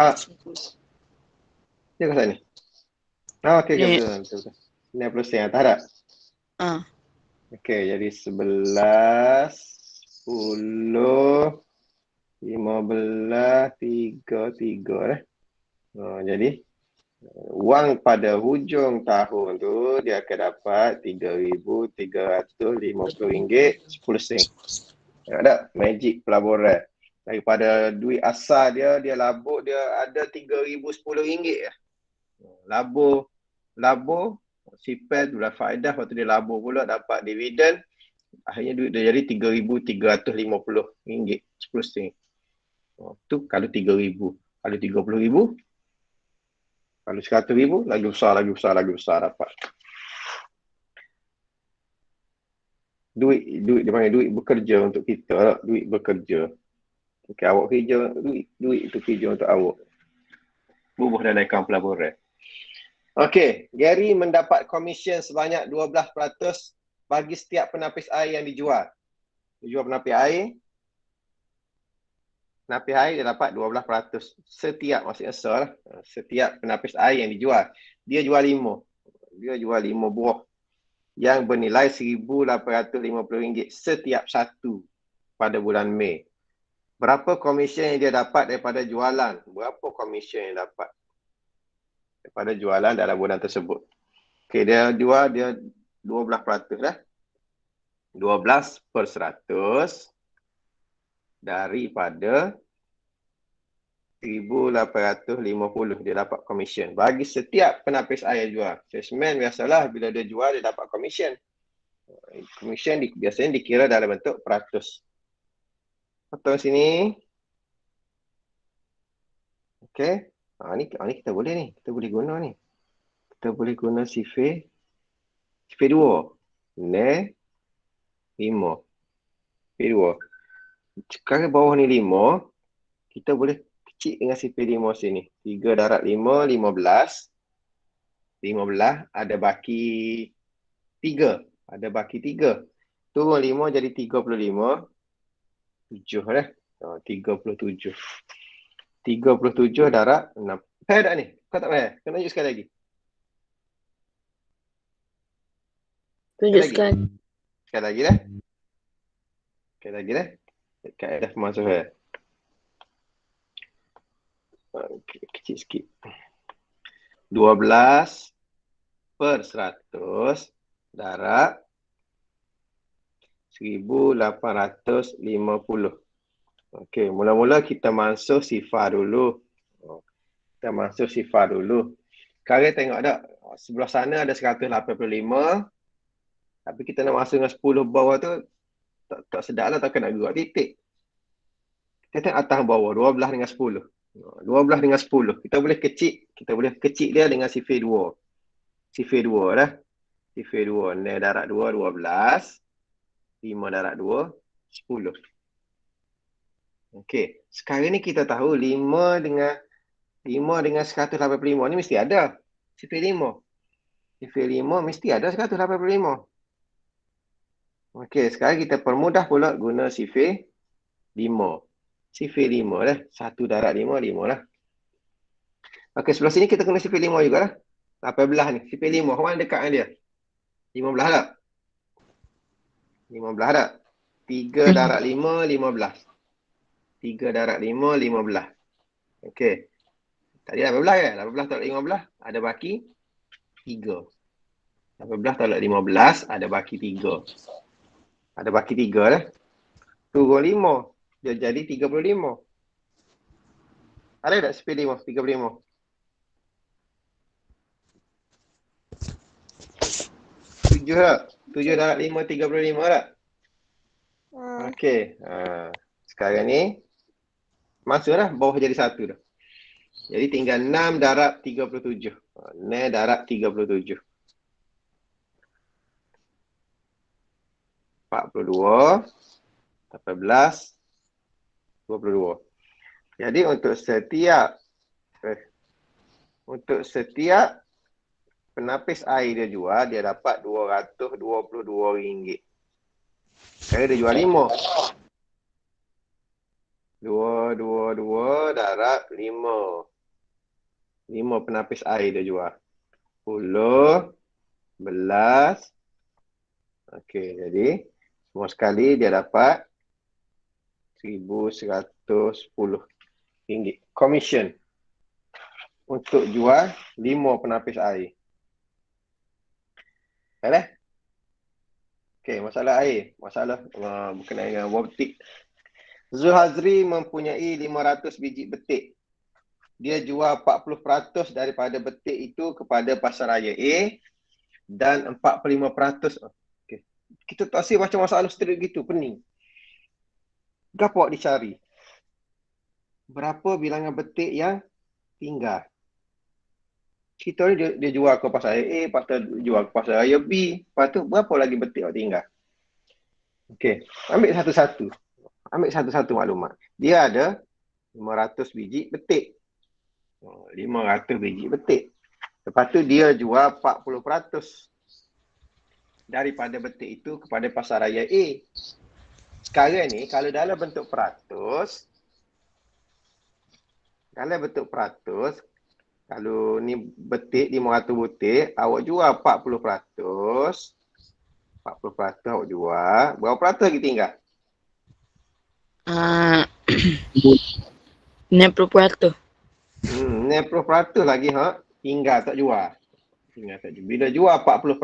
Dia kat sana ni. Okey, Ni. betul. 90 atas tak? Okey, jadi 11, 10, 15, 3. Jadi wang pada hujung tahun tu dia akan dapat RM3,350 10 sen. Tengok tak? Magic pelaburan. Daripada duit asal dia labur dia ada RM3,010 je. Labur sipel tu lah faedah, lepas tu dia labur pula dapat dividen. Akhirnya duit dia jadi RM3,350 10 sen. Tu kalau RM3,000. Kalau RM30,000, kalau RM100,000 lagi besar dapat. Duit dia panggil duit bekerja untuk kita, duit bekerja. Okey, awak kerja duit itu kerja untuk awak. Bubuh dalam akaun pelaburan. Okey, Gary mendapat komisen sebanyak 12% bagi setiap penapis air yang dijual. Dia jual penapis air dia dapat 12%. Setiap penapis air yang dijual. Dia jual 5 buah yang bernilai RM1,850 setiap satu pada bulan Mei. Berapa komisen yang dia dapat daripada jualan? Berapa komisen yang dapat daripada jualan dalam bulan tersebut? Okey, dia jual dia 12% dah. 12% daripada 1,850 dia dapat komisen. Bagi setiap penapis air jual. Salesman biasalah bila dia jual dia dapat komisen. Komisen biasanya dikira dalam bentuk peratus. Potong sini. Okey. Ni kita boleh ni. Kita boleh guna ni. Kita boleh guna sifir 2. Ne 5. Sifir 2. Sekarang bawah ni 5. Kita boleh kecil dengan sifir 5 sini. 3 darab 5, 15. 15 ada baki 3. Ada baki 3. Turun 5 jadi 35. 7 dah. 37. 37 darab 6. Payah tak ni? Kau tak payah? Kena tunjuk sekali lagi. Tunjuk sekali. Sekali lagi dah. Kaedah pemasukan. Kecil sikit. 12% darab 1,850. Okey, mula-mula kita masuk sifar dulu. Sekarang tengok tak, sebelah sana ada 185. Tapi kita nak masuk dengan 10 bawah tu, tak sedap lah, takkan nak gerak titik. Kita tengok atas bawah, 12 dengan 10. 12 dengan 10. Kita boleh kecil dia dengan sifir 2. Sifir 2 dah. Sifir 2. Ni darab 2, 12. 5 darab 2, 10. Okey. Sekarang ni kita tahu 5 dengan 185 ni mesti ada. Sifir 5. Sifir 5 mesti ada 185. Okey. Sekarang kita permudah pula guna sifir 5. Sifir 5 dah. 1 darab 5, 5 lah. Okey, sebelah sini kita guna sifir 5 juga lah. 18 ni. Sifir 5. Mana dekat dengan dia? 15 tak? 15 tak? 3 darab 5, 15. 3 darab 5, 15. Okey. Tadi 18 kan? 18 tolak 15, ada baki 3. 18 tolak 15, ada baki 3. Ada baki 3 dah. Turun 5. Dia jadi 35. Ada tak sifir 5? 35. 7 tak? 7 darab 5, 35 tak? Okey. Sekarang ni masuklah bawah jadi 1 dah. Jadi tinggal 6 darab 37. 6 darab 37. 42, 18, 22. Jadi untuk setiap penapis air dia jual, dia dapat RM222. Sekarang dia jual 5. 2 darab 5. 5 penapis air dia jual. 10, 11. Okey, jadi semua sekali dia dapat RM1,110. Commission untuk jual 5 penapis air. Boleh? Okey, masalah air. Masalah berkenaan dengan buah Zulhazri mempunyai 500 biji betik. Dia jual 40% daripada betik itu kepada pasaraya A dan 45%. Okay. Kita tak rasa macam masalah straight gitu, pening. Gapo awak dicari? Berapa bilangan betik yang tinggal? Kita ni dia jual ke pasaraya A, lepas tu jual ke pasaraya B. Lepas tu berapa lagi betik awak tinggal? Okey, ambil satu-satu maklumat. Dia ada 500 biji betik. 500 biji betik. Lepas tu dia jual 40% daripada betik itu kepada pasaraya A. Sekarang ni kalau dalam bentuk peratus, kalau ni betik 500 butir, awak jual 40%. 40% awak jual. Berapa peratus lagi tinggal? 60%. 60% lagi tinggal tak jual. Bila jual 40%,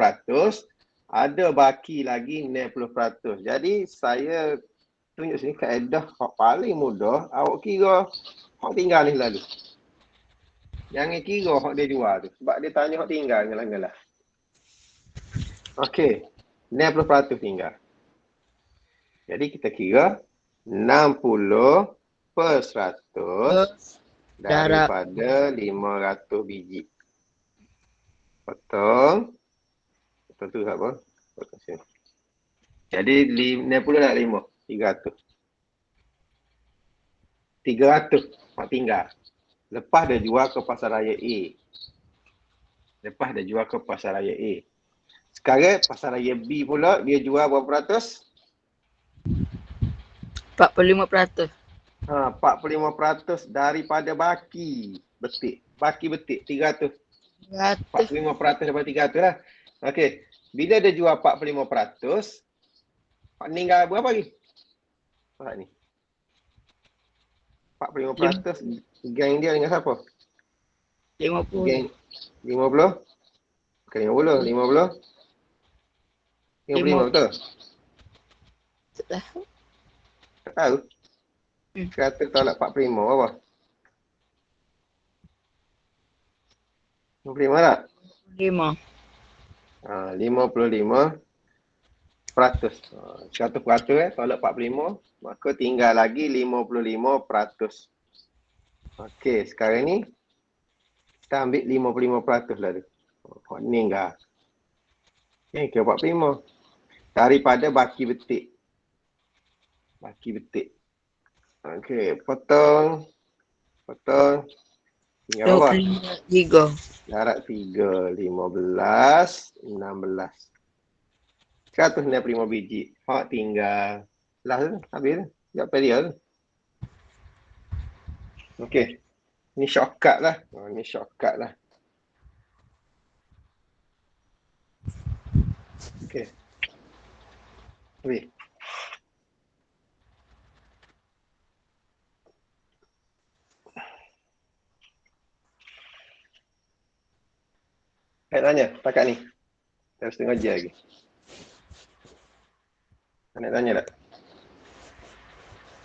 ada baki lagi 60%. Jadi saya tunjuk sini kaedah paling mudah. Awak kira hak tinggal ni lalu. Jangan kira hak dia jual tu. Sebab dia tanya hak tinggal ngalah-ngalah. Okey. 60% tinggal. Jadi kita kira 60 per 100 daripada 500 biji. Potong. Potong tu apa? Potong sini. Jadi 60 nak 5. 300. 300 hak tinggal. Lepas dia jual ke pasaraya A. Sekarang pasaraya B pula dia jual berapa peratus? 45%. 45% daripada baki betik. Baki betik 300. 45% daripada 300 lah. Okey. Bila dia jual 45%, tinggal berapa lagi? Faham ni. 45% geng dia dengan siapa? 50. Geng 50? Bukan 50. 55 betul? Tak Tak tahu. 100 tolak 45 apa? 55 tak? 5. 55%. 100% tolak 45, maka tinggal lagi 55%. Okey, sekarang ni kita ambil 55% lah tu. Ni enggak. Okey, ke 45. Daripada baki betik. Okey, potong. Tinggal berapa? 23. Darab 3, 15, 16. 165 biji. Hak tinggal. Lah tu, habis tu. Jawab dia tu. Okey. Ni shortcut lah. Okey. Habis. Saya tanya, takat ni. Dah setengah jam lagi. Nak tanya tak?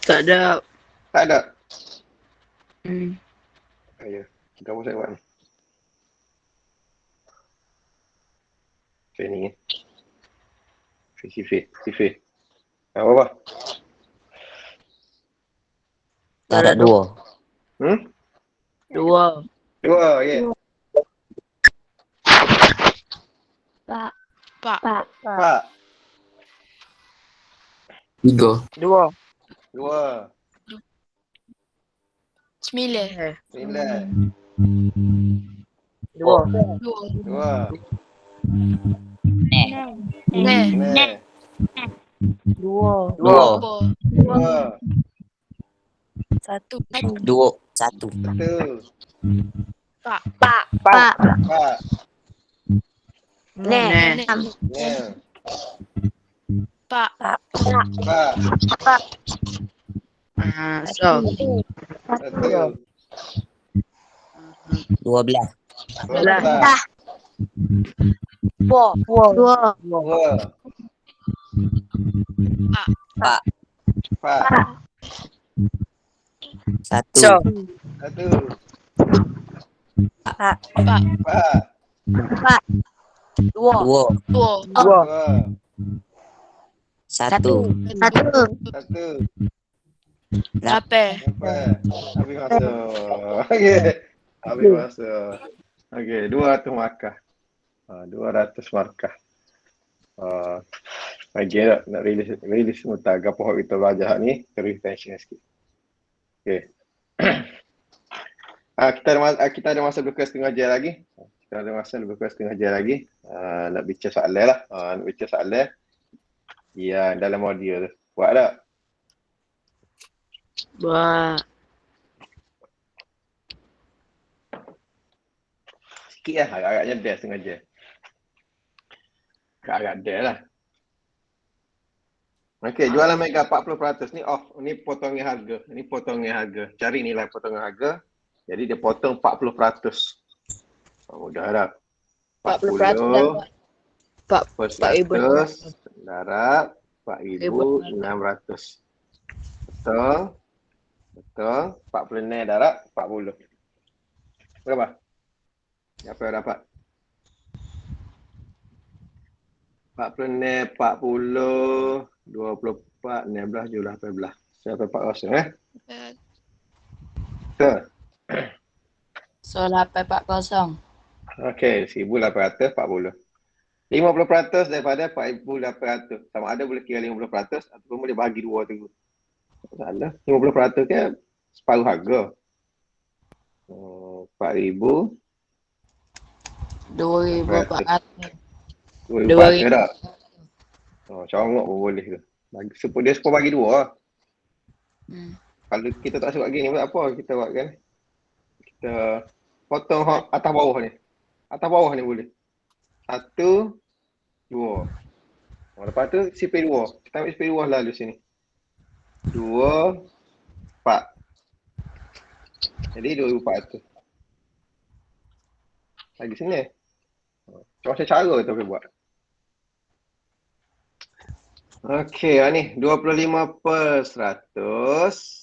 Tak ada. Tak ada. Ayo, kita apa saya buat ni? Training ni. CV. Apa? Tak ada 2. 2. 2, ya. Pak. 3. 2. 9. 2. 2. 2. 2. 2. 2. Satu. Dua. Satu. Pak. Pak. Nenek. Nel. Pak. Pak. So. Satu. 12. 12. Dua. Dua. Pak. Pak. Satu. Satu. Pak. Pak. Dua. Dua. Satu. Satu. Lapan. Sampai. Habis masuk. Okey. Habis masuk. Okey, 200 markah. 200 markah. Lagi nak release semua apa yang kita belajar ni, retention sikit. Okey. Kita ada masa lebih kurang setengah jam lagi. Nak bincang soalan lah. Nak bincang soalan. Ya, dalam audio tu. Buat tak? Buat. Sikit lah. Agak-agaknya best setengah jam. Agak-agak best lah. Okey, jualan mega 40%. Ni off. Ni potongan harga. Cari nilai potongan harga. Jadi dia potong 40%. Mudah dah. 40% darab 4,600. Betul. 40 darab 40. Berapa? Apa yang dapat? 40, 40, 24, 16, 17, 18. Siapa 400 Betul. So 840. Okey, 1,840. 50% daripada 4,800. Sama ada boleh kira 50% ataupun boleh bagi dua tu. Salah. 50% kan separuh harga. 4,000. 2,400. 2,400 tak? Congok pun boleh ke. Dia sepuluh bagi dua. Kalau kita tak sebab gini, buat apa kita buat kan? Kita potong atas bawah ni. Atas bawah ni boleh. 1, 2. Lepas tu CP2. Kita ambil CP2 lalu sini. 2, 4. Jadi 2,400. Lagi sini. Macam cara kita boleh buat. Okey, ni 25%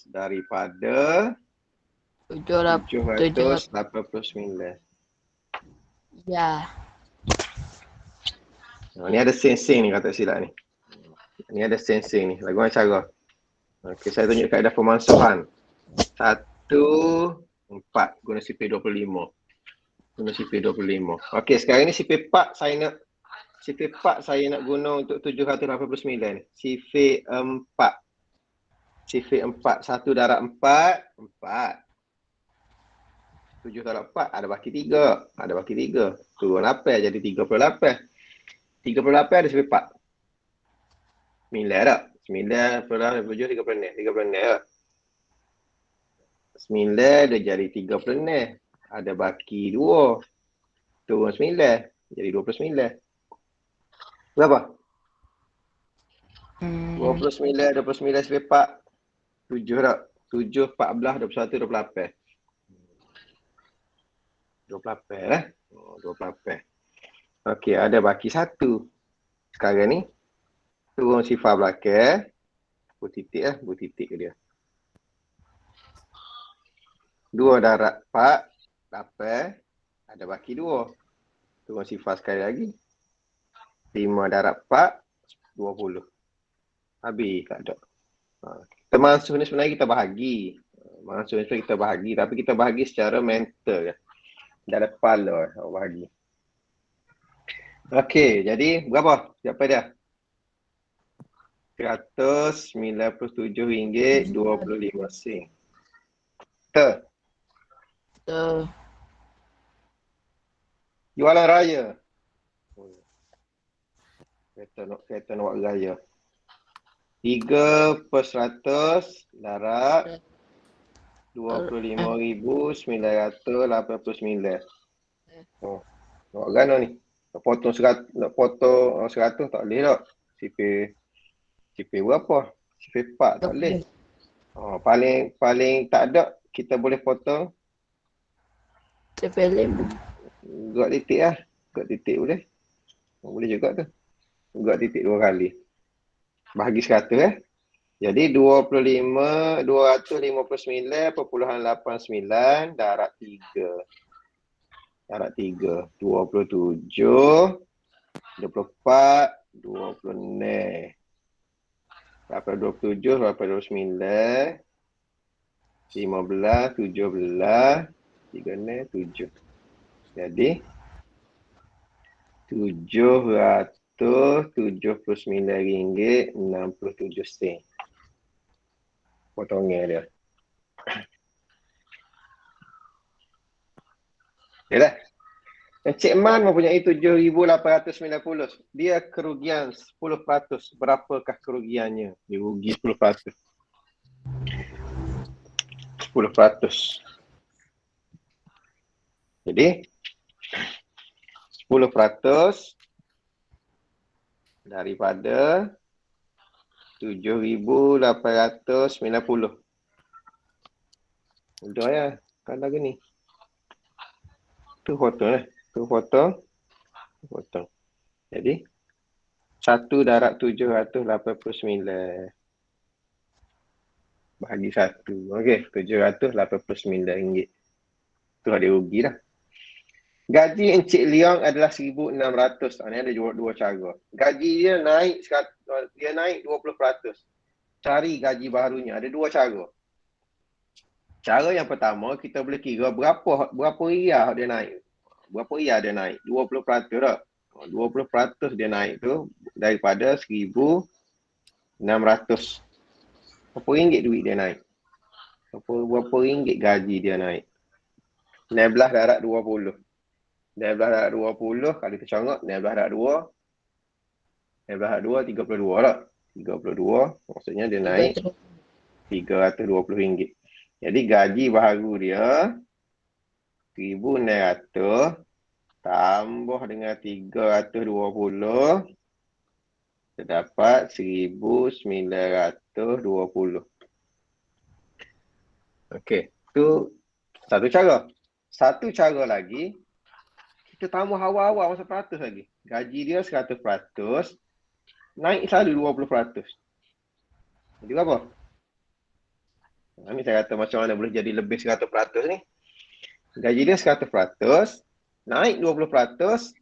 daripada 789. Ya. Ni ada sensing ni kata silap ni. Ni ada sensing ni. Lagu macam cara. Okey, saya tunjuk kaedah pemansuhan. 1, 4 guna CP25. Okey, sekarang ni CP4 saya nak guna untuk 789 ni. CP4. 1 darab 4, 4. 7 darab 4 ada baki 3. Turun 8 jadi 38. 38 ada CP4. 9 tak? 9 per 7, 36 tak? 9 dia jadi 36. Ada baki 2. Turun 9. Jadi 29. Berapa? 29, 29 CP4. 7 tak? 7, 14, 21, 28. 28 28. Okey, ada baki 1. Sekarang ni turun sifar belakang. Titik ke dia. 2 darab 4, 8. Ada baki 2. Turun sifar sekali lagi. 5 darab 4, 20. Habis tak ada. Kita mansuh ni sebenarnya kita bahagi. Tapi kita bahagi secara mental kan. Dari kepala bahagi. Okey, jadi berapa? Siapa dia? RM197.25. Betul. Jualan raya. Kereta nak raya. 3% darab 25,989. Oh, nak gana ni. Nak potong 100, nak potong 100 tak boleh tak. CP berapa? CP 4 tak boleh. Oh, paling tak ada kita boleh potong CP5. gak titik lah. Gak titik boleh. Boleh juga tu. Gak titik 2 kali. Bahagi 100 Jadi 259.89 darab 3. Darab 3. 27, 24, 26. Berapa 27, berapa 29, 15, 17, 3, 7. Jadi RM779.67. Potongnya dia. Yalah. Encik Man mempunyai 7,890. Dia kerugian 10%. Berapakah kerugiannya? Dia rugi 10%. 10%. Jadi 10% daripada 7,890. Mudah ya, kan lagu ni. Tu potong lah. Tu potong. Jadi 1 darab 789. Bahagi 1. Okey, RM789. Tu ada rugi dah. Gaji Encik Leong adalah 1,600. Ni ada dua cara. Gaji dia naik 20%. Cari gaji barunya. Ada 2 cara. Cara yang pertama, kita boleh kira berapa riyah dia naik. Berapa riyah dia naik? 20% tak? 20% dia naik tu daripada 1,600. Berapa ringgit duit dia naik? Berapa ringgit gaji dia naik? 16 darab 20. 16 darab 20 kali tercongak 16 darab 2. 16 darab 2 32 tak? 32 maksudnya dia naik RM320. Jadi gaji baharu dia 1,600 tambah dengan 320 terdapat 1,920. Okey, tu satu cara. Satu cara lagi, kita tambah awal-awal masa peratus lagi. Gaji dia 100%, naik selalu 20%. Jadi apa? Ini saya kata macam mana boleh jadi lebih 100% ni. Gaji dia 100%, naik 20%,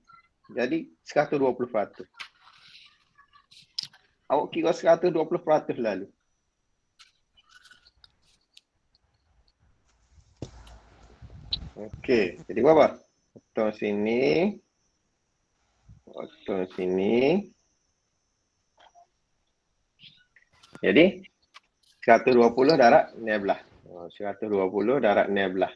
jadi 120%. Awak kira 120% lalu. Okey, jadi berapa? Potong sini. Potong sini. Jadi 120 darab 16. 120 darab 16.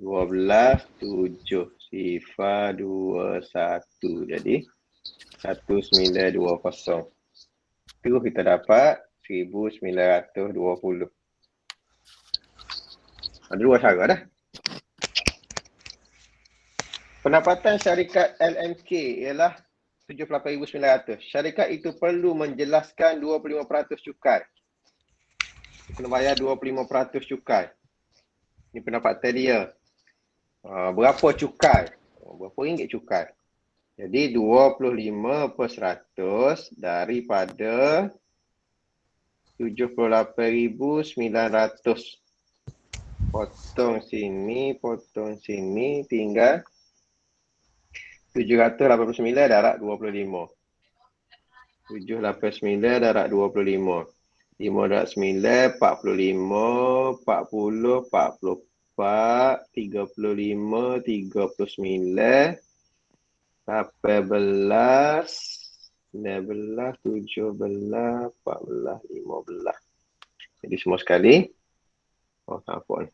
12, 7, sifar 21. Jadi 1920. Terus kita dapat 1,920. Ada 2 cara dah. Pendapatan syarikat LMK ialah 78,900. Syarikat itu perlu menjelaskan 25% cukai. Kena bayar 25% cukai. Ini pendapatan dia. Berapa cukai? Berapa ringgit cukai? Jadi 25% daripada 78,900. Potong sini, tinggal 789 darab 25. 789 darab 25. 5 darab 9, 45, 40, 44, 35, 39, 18, 19, 17, 14, 15. Jadi semua sekali. Oh, tak apa ni.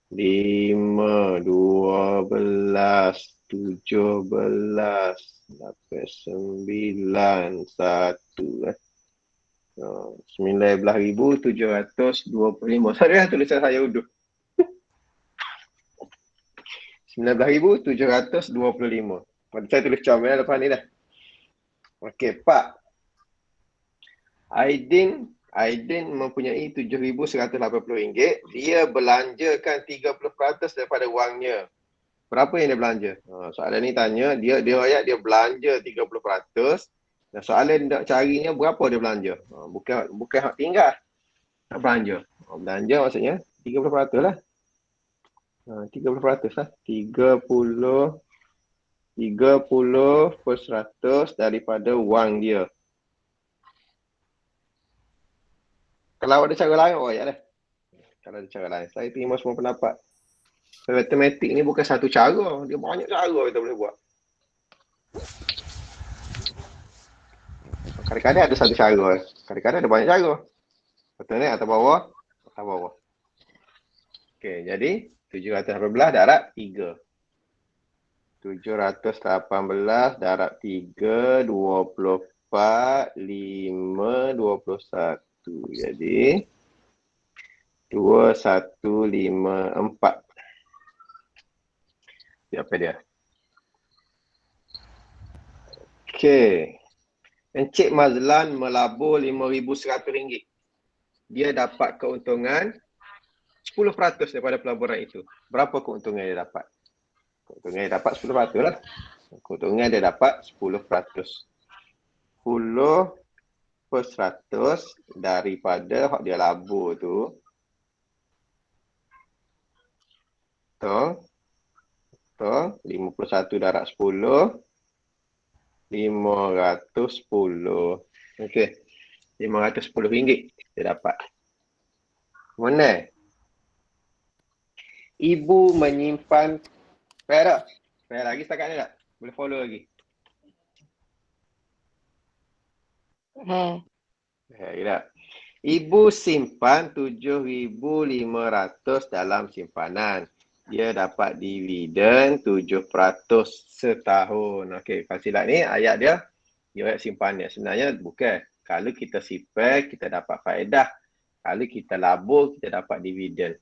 5, 12, 17, 8, 9, 1. 19,725. Saya tulisan saya uduh. 19,725. Saya tulis comel lepas ni dah. Okey, Pak. Aidin mempunyai RM7,180. Dia belanjakan 30% daripada wangnya. Berapa yang dia belanja? Soalan ni tanya, dia ayat dia belanja 30%. Dan soalan nak carinya berapa dia belanja. Bukan hak tinggal. Nak belanja. Belanja maksudnya 30% lah. 30% lah. 30% daripada wang dia. Kalau ada cara lain, ya dah. Kalau ada cara lain. Saya terima semua pendapat. Matematik ni bukan satu cara. Dia banyak cara kita boleh buat. Kadang-kadang ada satu cara. Kadang-kadang ada banyak cara. Betul ni? Atas bawah. Atas bawah. Okey, jadi 718 darab 3. 718 darab 3, 24, 5, 21. Jadi 2154. Siapa dia? Okey. Encik Mazlan melabur RM5,100. Dia dapat keuntungan 10% daripada pelaburan itu. Berapa keuntungan dia dapat? Keuntungan dia dapat 10% lah. Keuntungan dia dapat 10%. 10% daripada hak dia labur tu. Betul? 51 darab 10. 510. Okey. RM510 dia dapat. Mana? Ibu menyimpan Fair lagi setakat ni tak? Boleh follow lagi. Tak? Ibu simpan 7,500 dalam simpanan. Dia dapat dividen 7% setahun. Okey, kalau silap ni ayat dia ayat simpannya. Sebenarnya bukan. Kalau kita simpan, kita dapat faedah. Kalau kita labur, kita dapat dividen.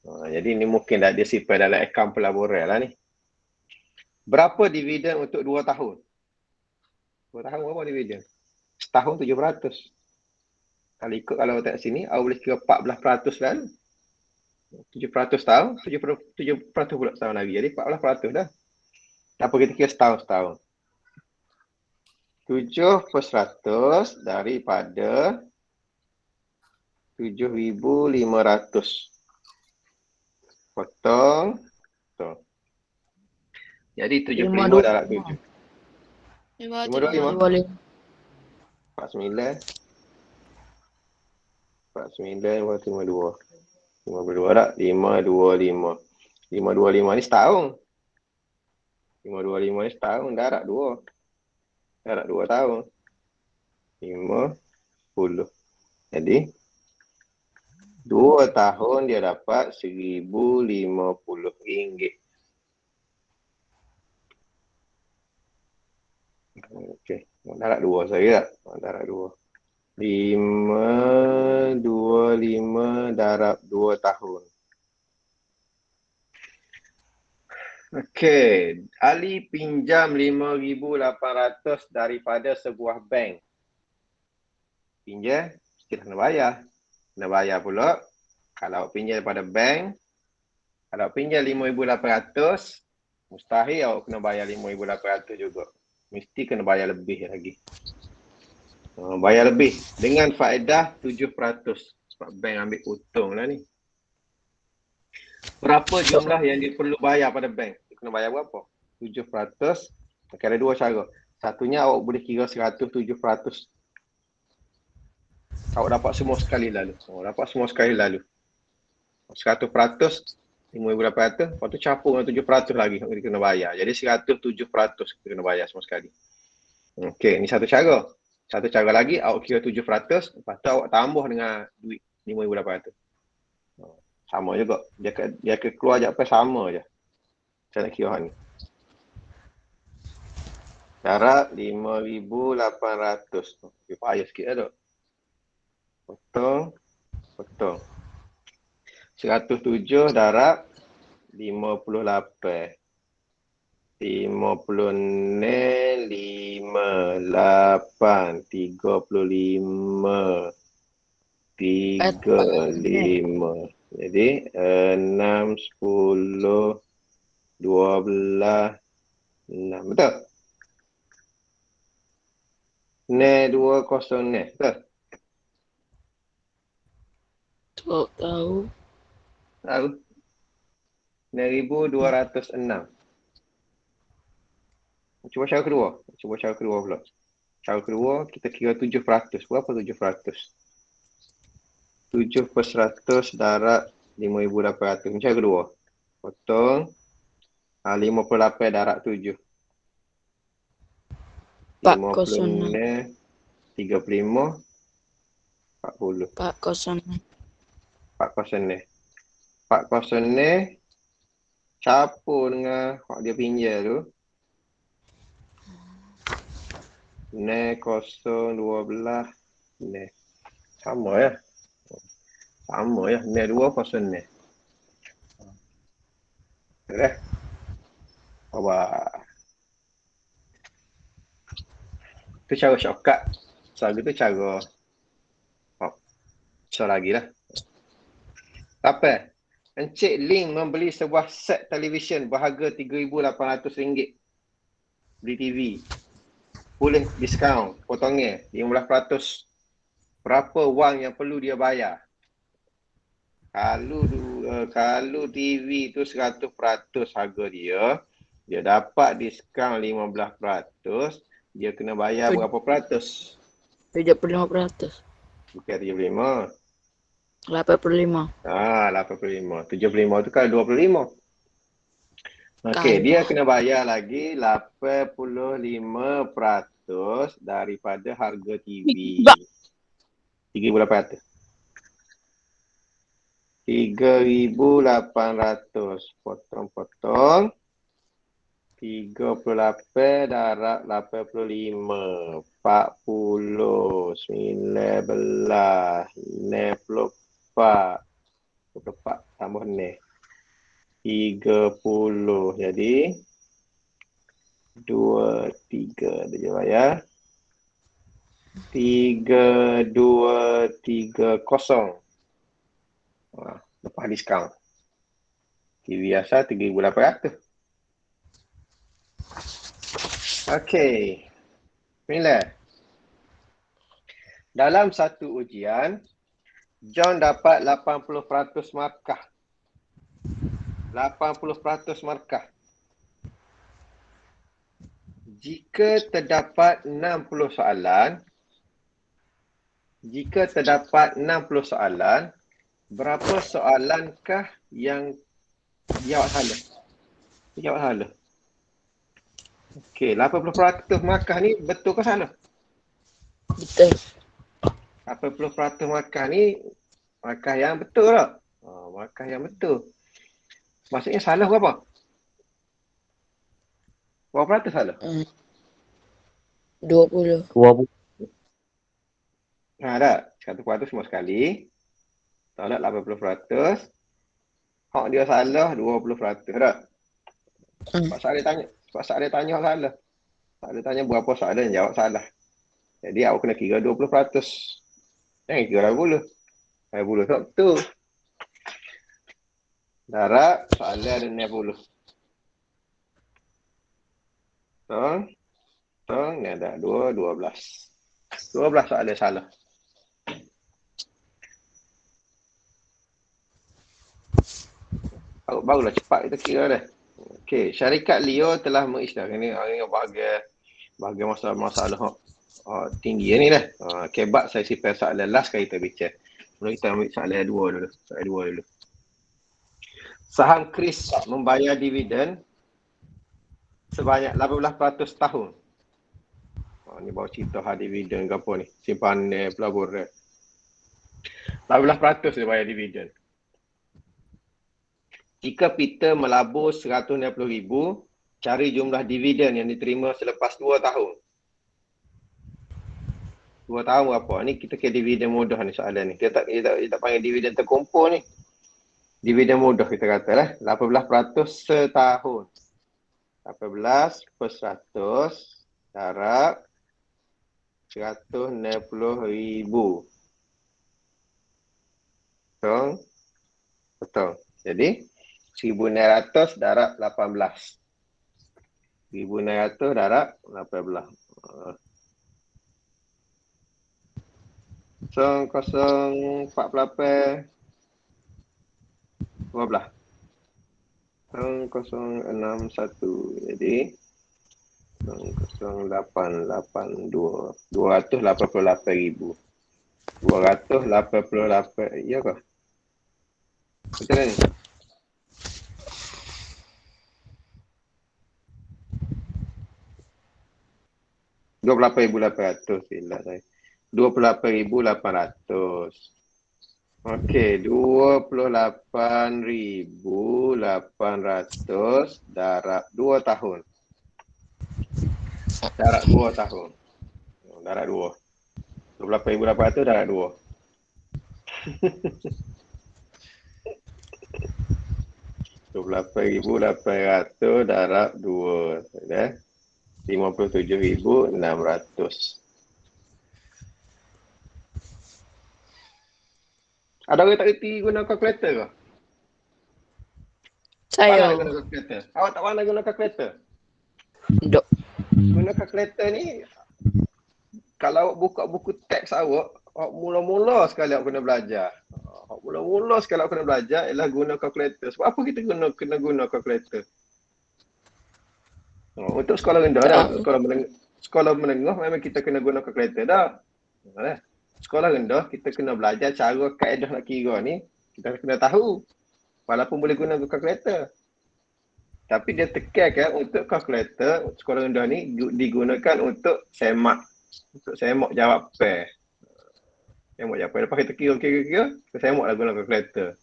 Jadi ni mungkin dah dia simpan dalam akaun pelaburan lah ni. Berapa dividen untuk 2 tahun? 2 tahun berapa dividen? Setahun 7%. Kalau tak sini, awak boleh kira 14% lalu. 7% tahun, 7% pula tahun lagi. Jadi 14% dah. Apa kita kira setahun? 7% daripada 7,500. Potong. Jadi 75 darab 7. 525. 49. 52 tak? 525. 525 ni setahun. 525 ni setahun darab 2. Darab 2 tahun. 50. Jadi 2 tahun dia dapat RM1,050. Okey. Darab 2 saya tak? Darab 2. 525 darab 2 tahun. Okey. Ali pinjam 5,800 daripada sebuah bank. Pinjam, mesti kena bayar. Kena bayar pula. Kalau pinjam daripada bank, kalau pinjam 5,800, mustahil awak kena bayar 5,800 juga. Mesti kena bayar lebih lagi. Bayar lebih dengan faedah 7%. Sebab bank ambil untung lah ni. Berapa jumlah yang dia perlu bayar pada bank? Dia kena bayar berapa? 7%. Okay, ada 2 cara. Satunya awak boleh kira 107%. Awak dapat semua sekali lalu. 100%, 5,800. Lepas tu campur dengan 7% lagi yang dia kena bayar. Jadi 107% kita kena bayar semua sekali. Okey, ni satu cara. Satu cara lagi, awak kira 7%, lepas tu awak tambah dengan duit 5,800. Sama juga. Dia akan keluar je apa sama je. Saya nak kira ni. Darab 5,800. Dia payah sikit lah tu. Potong. Potong. 107 darab 58. 56, 58, 35, 35. Jadi 6, 10, 12, 6. Betul? Ne 20 ne. Betul? Tahu. Tahu. 9,206. Cuba cara kedua. Cuba cara kedua pula. Cara kedua kita kira 7%. Berapa 7%? 7% darab 5,800. Cara kedua. Potong. 58 darab 7. 406. 35, 40. 406. 40 ni. 40 ni campur dengan hak dia pinjal tu. Ne 012 ne. Sama ya. Sama ya. Ne 20 ne. Dah. Awak. Tu cara shortcut. Soal tu cara soal lagi lah. Apa? Encik Ling membeli sebuah set televisyen berharga RM3,800. Beli TV. Boleh diskaun, potongnya 15%. Berapa wang yang perlu dia bayar? Kalau TV tu 100% harga dia dapat diskaun 15%, dia kena bayar berapa peratus? 75%. Bukan 75. 85. 85. 75 tu kan 25. Okey, Kan. dia kena bayar lagi 85% daripada harga TV. 3,800. 3,800 potong-potong 38 darab 85 40 19 64 tambah ni 30 jadi 23 dia bayar 3230 lepas diskaun. TV biasa 3,800. Okey. Bismillah. Dalam satu ujian, John dapat 80% markah. 80% markah. Jika terdapat 60 soalan, berapa soalankah yang jawab salah? Jawab salah. Okey, 80% markah ni betul ke salah? Betul. 80% markah ni markah yang betul tak? Markah yang betul. Maksudnya salah berapa? Berapa peratus salah? 20. 20. Tak. 100% semua sekali. Tolak 80%. Hak dia salah 20%. Tak? Pasal dia tanya hak salah. Dia tanya berapa soalan jawab salah. Jadi awak kena kira 20%. Jangan kira 80. 80 tak betul. Darab soalan ada 60. Tong ni ada 12. 12 soalan salah. Barulah cepat kita kira dah. Okey, syarikat Leo telah mengisytiharkan ni bahagian masalah tinggi ni dah. Kebat saya simpan soalan last kali kita bincang. Sebelum kita ambil soalan 2 dulu. Soalan 2 dulu. Saham Kris membayar dividen sebanyak 18% tahun. Ni bawa cerita dividen ke apa ni. Simpanan pelabur. 18% dia bayar dividen. Jika Peter melabur 160,000, cari jumlah dividen yang diterima selepas 2 tahun. 2 tahun berapa? Ni kita kira dividen mudah ni soalan ni. Kita tak panggil dividen terkumpul ni. Dividen mudah kita kata lah. 18% setahun. 18% darab 160,000. Betul? Betul. Jadi 1,600 darab 18. 1,600 darab 18. 0,048 12. 0,061. Jadi 0,0882. 288,000. 288. Ya ke? Betul ni? RM28,800 silap saya. 28,800. Okey, 28,800 darab 2 tahun. Darab 2 tahun. Darab 2. 28,800 darab 2. RM28,800 darab 2. Dah. 57,600. Ada orang tak reti guna kalkulator ke? Pandai Saya. guna kalkulator. Awak tak pandai guna kalkulator? Dok. Guna kalkulator ni, kalau awak buka buku teks awak mula-mula sekali awak kena belajar. Mula-mula sekali awak kena belajar ialah guna kalkulator. Sebab apa kita kena guna kalkulator? Untuk sekolah rendah dah. Sekolah menengah memang kita kena guna kalkulator dah. Sekolah rendah kita kena belajar cara kaedah nak kira ni, kita kena tahu. Walaupun boleh guna kalkulator. Tapi dia tekankan untuk kalkulator sekolah rendah ni digunakan untuk semak. Untuk semak jawapan. Semak jawapan. Lepas kita kira, kita semak lah guna kalkulator.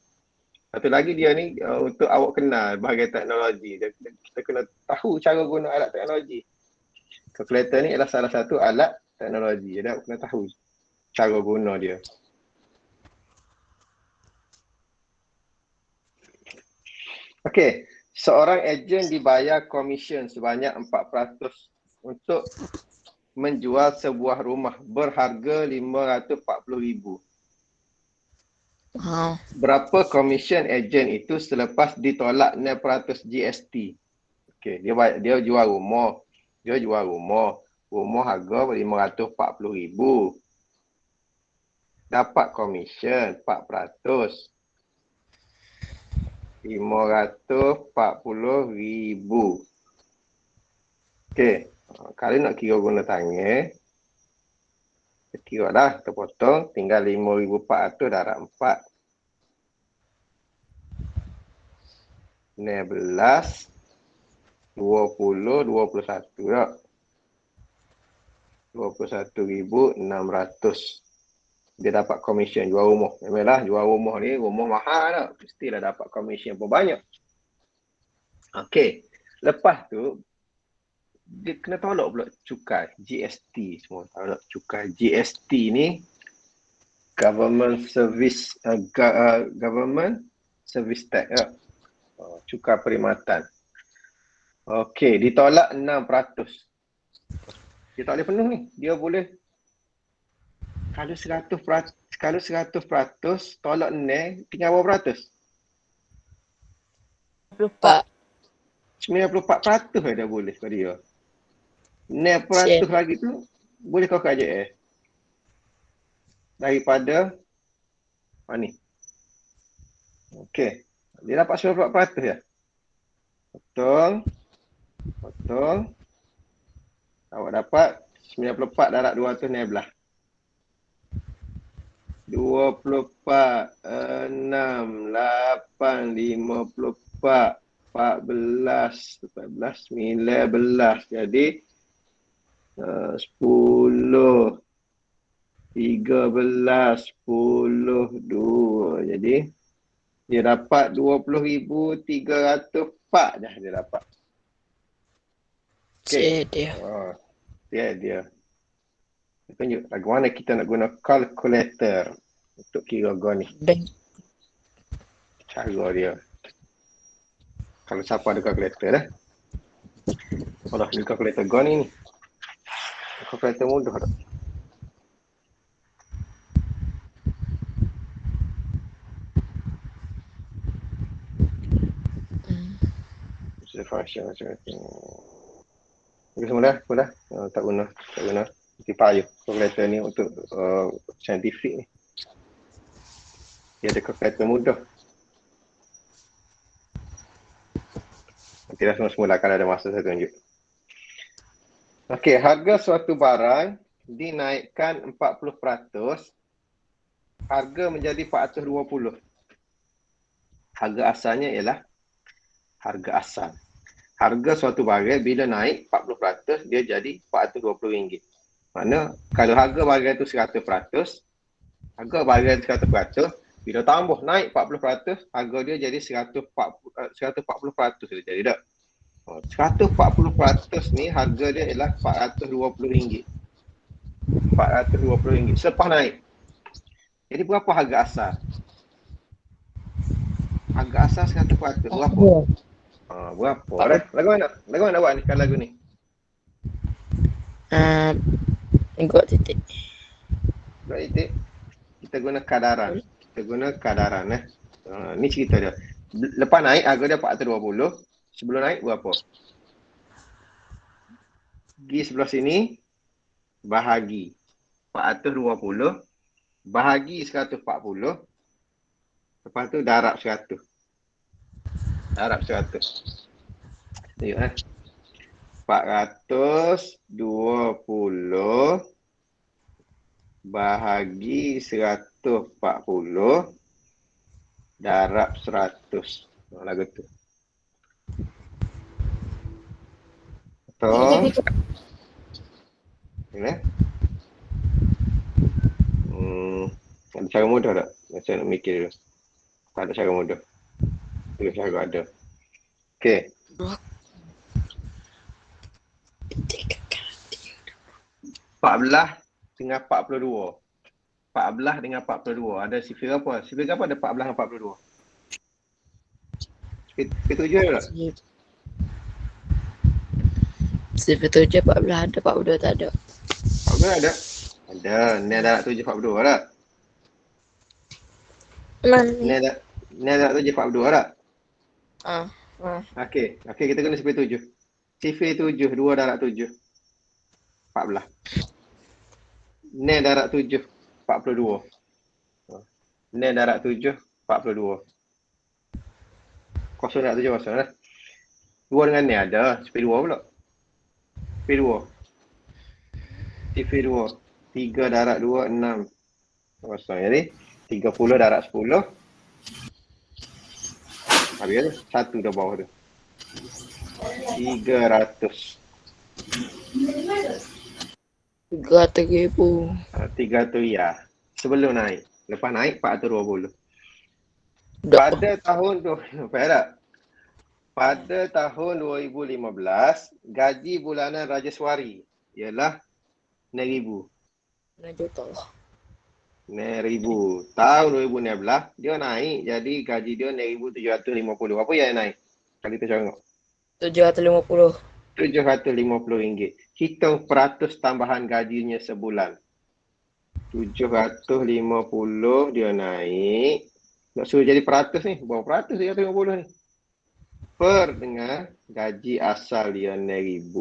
Satu lagi dia ni untuk awak kenal bahagian teknologi. Kita kena tahu cara guna alat teknologi. Kalkulator ni adalah salah satu alat teknologi. Jadi awak kena tahu cara guna dia. Okey, seorang ejen dibayar komisen sebanyak 4% untuk menjual sebuah rumah berharga RM540,000. Berapa komisen ejen itu selepas ditolak 0% GST? Okey, dia jual rumah. Rumah harga RM540,000. Dapat komisen 4%. RM540,000. Okey, kalau nak kira guna tangan, kita kira dah, kita potong, tinggal 5,400 darab 4. 16, 20, 21 tak? 21,600. Dia dapat komisen jual rumah. Memanglah jual rumah ni, rumah mahal tak? Mestilah dapat komisen pun banyak. Okey. Lepas tu, dia kena tolak pula cukai GST semua. Tolak cukai GST ni Government Service Tax tak? Cukai perkhidmatan. Okey, ditolak 6%. Dia tak boleh penuh ni. Dia boleh kalau 100% tolak 6, tinggal berapa peratus? 94% dah boleh pada dia. 6% lagi tu boleh kau kaji daripada ni. Okey. Dia dapat 94% ya. Betul. Awak dapat 94 darab 216. 24, 6, 8, 54, 14, 19. Jadi 10, 13, 10, 2. Jadi dia dapat 20,304 dah dia dapat. Okey. Dia. Tunjuk lagu mana kita nak guna calculator untuk kira goni. Bank. Cara dia. Kalau siapa ada kalkulator dah. Kalau ni kalkulator goni ni. Kalkulator mudah tak? Function macam tu. Okey, semua dah? Tak guna. Mesti payah kalkulator ni untuk saintifik ni. Dia ada kalkulator mudah. Nanti dah semula akan ada masa saya tunjuk. Okey, harga suatu barang dinaikkan 40%, harga menjadi 420. Harga asalnya ialah harga asal. Harga suatu barang bila naik 40%, dia jadi RM420. Makna kalau harga barang tu 100%, harga barang 100%, bila tambah naik 40%, harga dia jadi 140% dia jadi tak? 140% ni harga dia ialah RM420. RM420 selepas naik. Jadi berapa harga asal? Harga asal 100%. Berapa? Berapa? Lagu mana buat ni kalau lagu ni? Ikut titik. Titik. Kita guna kadaran. Ni cerita dia. Lepas naik harga dia 420. Sebelum naik berapa? Pergi sebelah sini bahagi 420 bahagi 140. Lepas tu darab 100. Tengok 420 bahagi 140 darab 100. Lagu tu. Betul? Ni. Ada cara mudah tak? Macam nak mikir dulu. Tak ada cara mudah. Tulis cara ada. Okey. Titik. 14 dengan 42. 14 dengan 42. Ada sifir apa? Sifir apa ada 14 dengan 42? Sifir 7 ada tak? Sifir 7, 14 ada, 42 tak ada. 42 ada? Ada. Ni ada 7, 42 ada? Mana? Ni ada 7, 42 ada? Okey, kita guna sifir 7. Sifir 7, 2 darab 7. 14. Ni darab 7, 42. Ni darab 7, 42. Kosong darab 7 kosong dah. 2 dengan ni ada, sifir 2 pula. Sifir 2. Sifir 2. 3 darab 2, 6. Kosong. Jadi, 30 darab 10. Habis tu, 1 dah bawah tu. 300. 300,000. 300 ya. Sebelum naik. Lepas naik 420. Dah. Pada tahun pada tahun 2015, gaji bulanan Rajaswari ialah RM6,000. RM6 juta. RM6,000. Tahun 2016, dia naik jadi gaji dia RM6,750. Apa yang naik? Kalau kita tengok. RM750. RM750. Hitung peratus tambahan gajinya sebulan. 750 dia naik. Nak suruh jadi peratus ni. Berapa peratus 750 ni? Per dengan gaji asal dia RM6,000.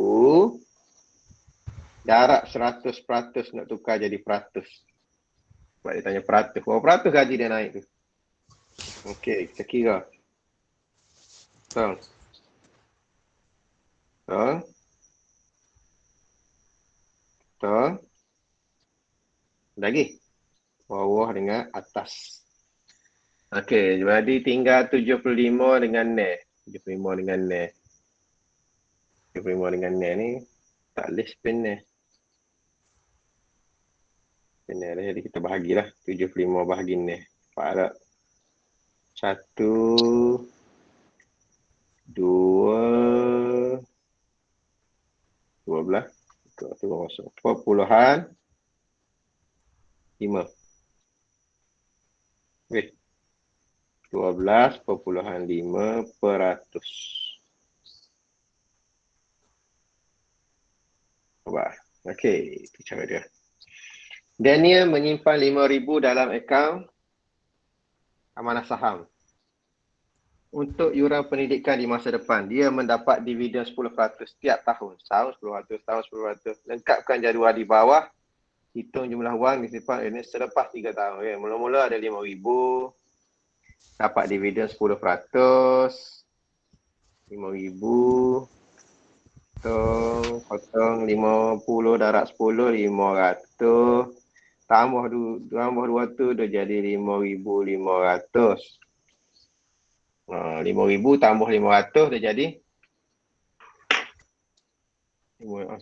Darab 100% nak tukar jadi peratus. Sebab dia tanya peratus. Berapa peratus gaji dia naik tu? Okey, kita kira. Betul. Lagi. Bawah dengan atas. Okey, jadi tinggal 75 dengan ni. 75 dengan ni. 75 dengan ni ni tak list pen ni. Pen ni jadi kita bahagilah. 75 bahagi ni. Pak 1 2 12 perpuluhan Okey. 12.5%. Okey, itu cara dia. Daniel menyimpan 5,000 dalam akaun amanah saham. Untuk yuran pendidikan di masa depan, dia mendapat dividen 10% setiap tahun. Setahun 10%, tahun 10%. Lengkapkan jadual di bawah. Hitung jumlah wang disimpan ini selepas 3 tahun. Okay. Mula-mula ada 5,000. Dapat dividen 10%. 5,000. Potong 50 darab 10, 500. Tambah 2 tu dah jadi 5,500. 5,000 tambah 500 dah jadi.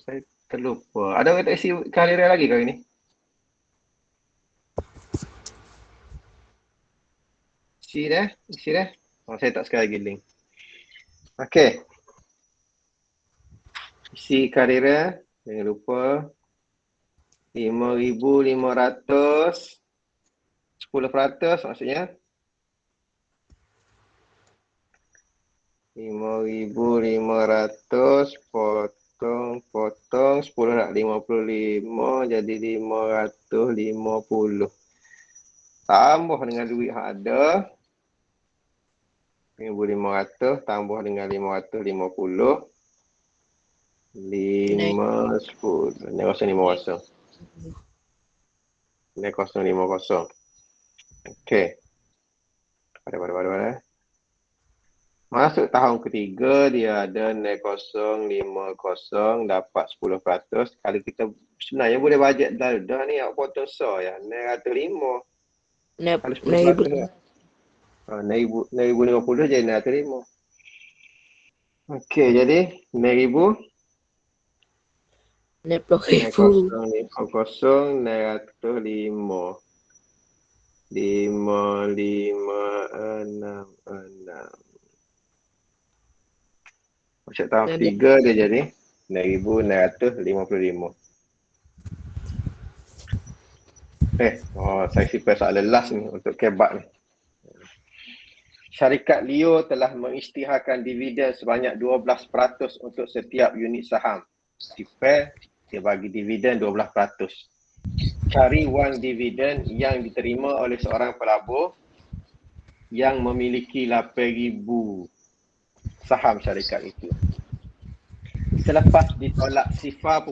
Saya terlupa. Ada orang tak isi kalender lagi kali ni? Isi dah? Saya tak sekali lagi link. Okey. Isi kalender. Jangan lupa. 5,500. 10% maksudnya. 5,500 potong 10 nak 55 jadi 550. Tambah dengan duit yang ada 5,500 tambah dengan 550 510 ni 050 ni 050. Okey. Pada. Masuk tahun ketiga dia ada 0,50 dapat 10%. Kalau kita sebenarnya boleh bajet dah ni awak potong so ya 905. Kalau 10% 9,050 jadi 905. Okey, jadi 9,000 90,000. 0,50 905 5566. Masuk tahun ketiga dia jadi 9,955. Saya simpan soalan last ni untuk kebab ni. Syarikat Leo telah mengisytiharkan dividen sebanyak 12% untuk setiap unit saham. Simpan, dia bagi dividen 12%. Cari wang dividen yang diterima oleh seorang pelabur yang memiliki 8,000 saham syarikat itu. Selepas ditolak 0.8%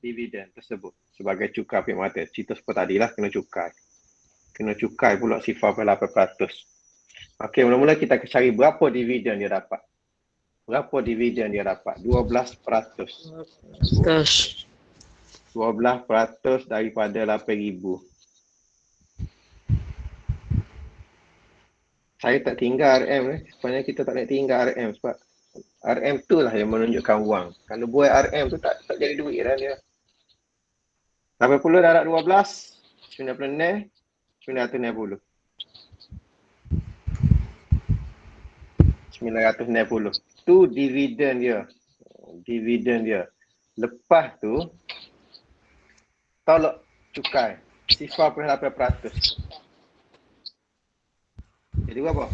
dividen tersebut sebagai cukai pihak mata. Cerita seperti tadilah kena cukai. Kena cukai pula 0.8%. Okey, mula-mula kita akan cari berapa dividen dia dapat. 12%. 12% daripada 8,000. Saya tak tinggal RM ni. Sebenarnya kita tak nak tinggal RM sebab RM tu lah yang menunjukkan wang. Kalau buat RM tu tak jadi duit dah dia. 80 darab 12, 96, 990. 990. Tu dividen dia. Lepas tu tolak cukai 0.8%. Jadi berapa?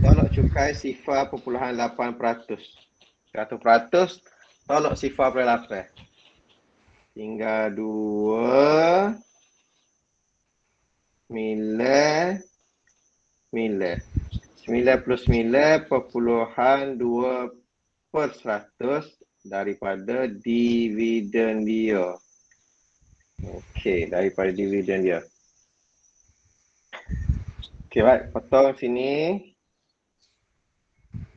Tolak cukai 0.8%. 100% tolak 0.8. Tinggal 2 9 99.2% daripada dividen dia. Okey, daripada dividen dia. Okey, baik. Potong sini.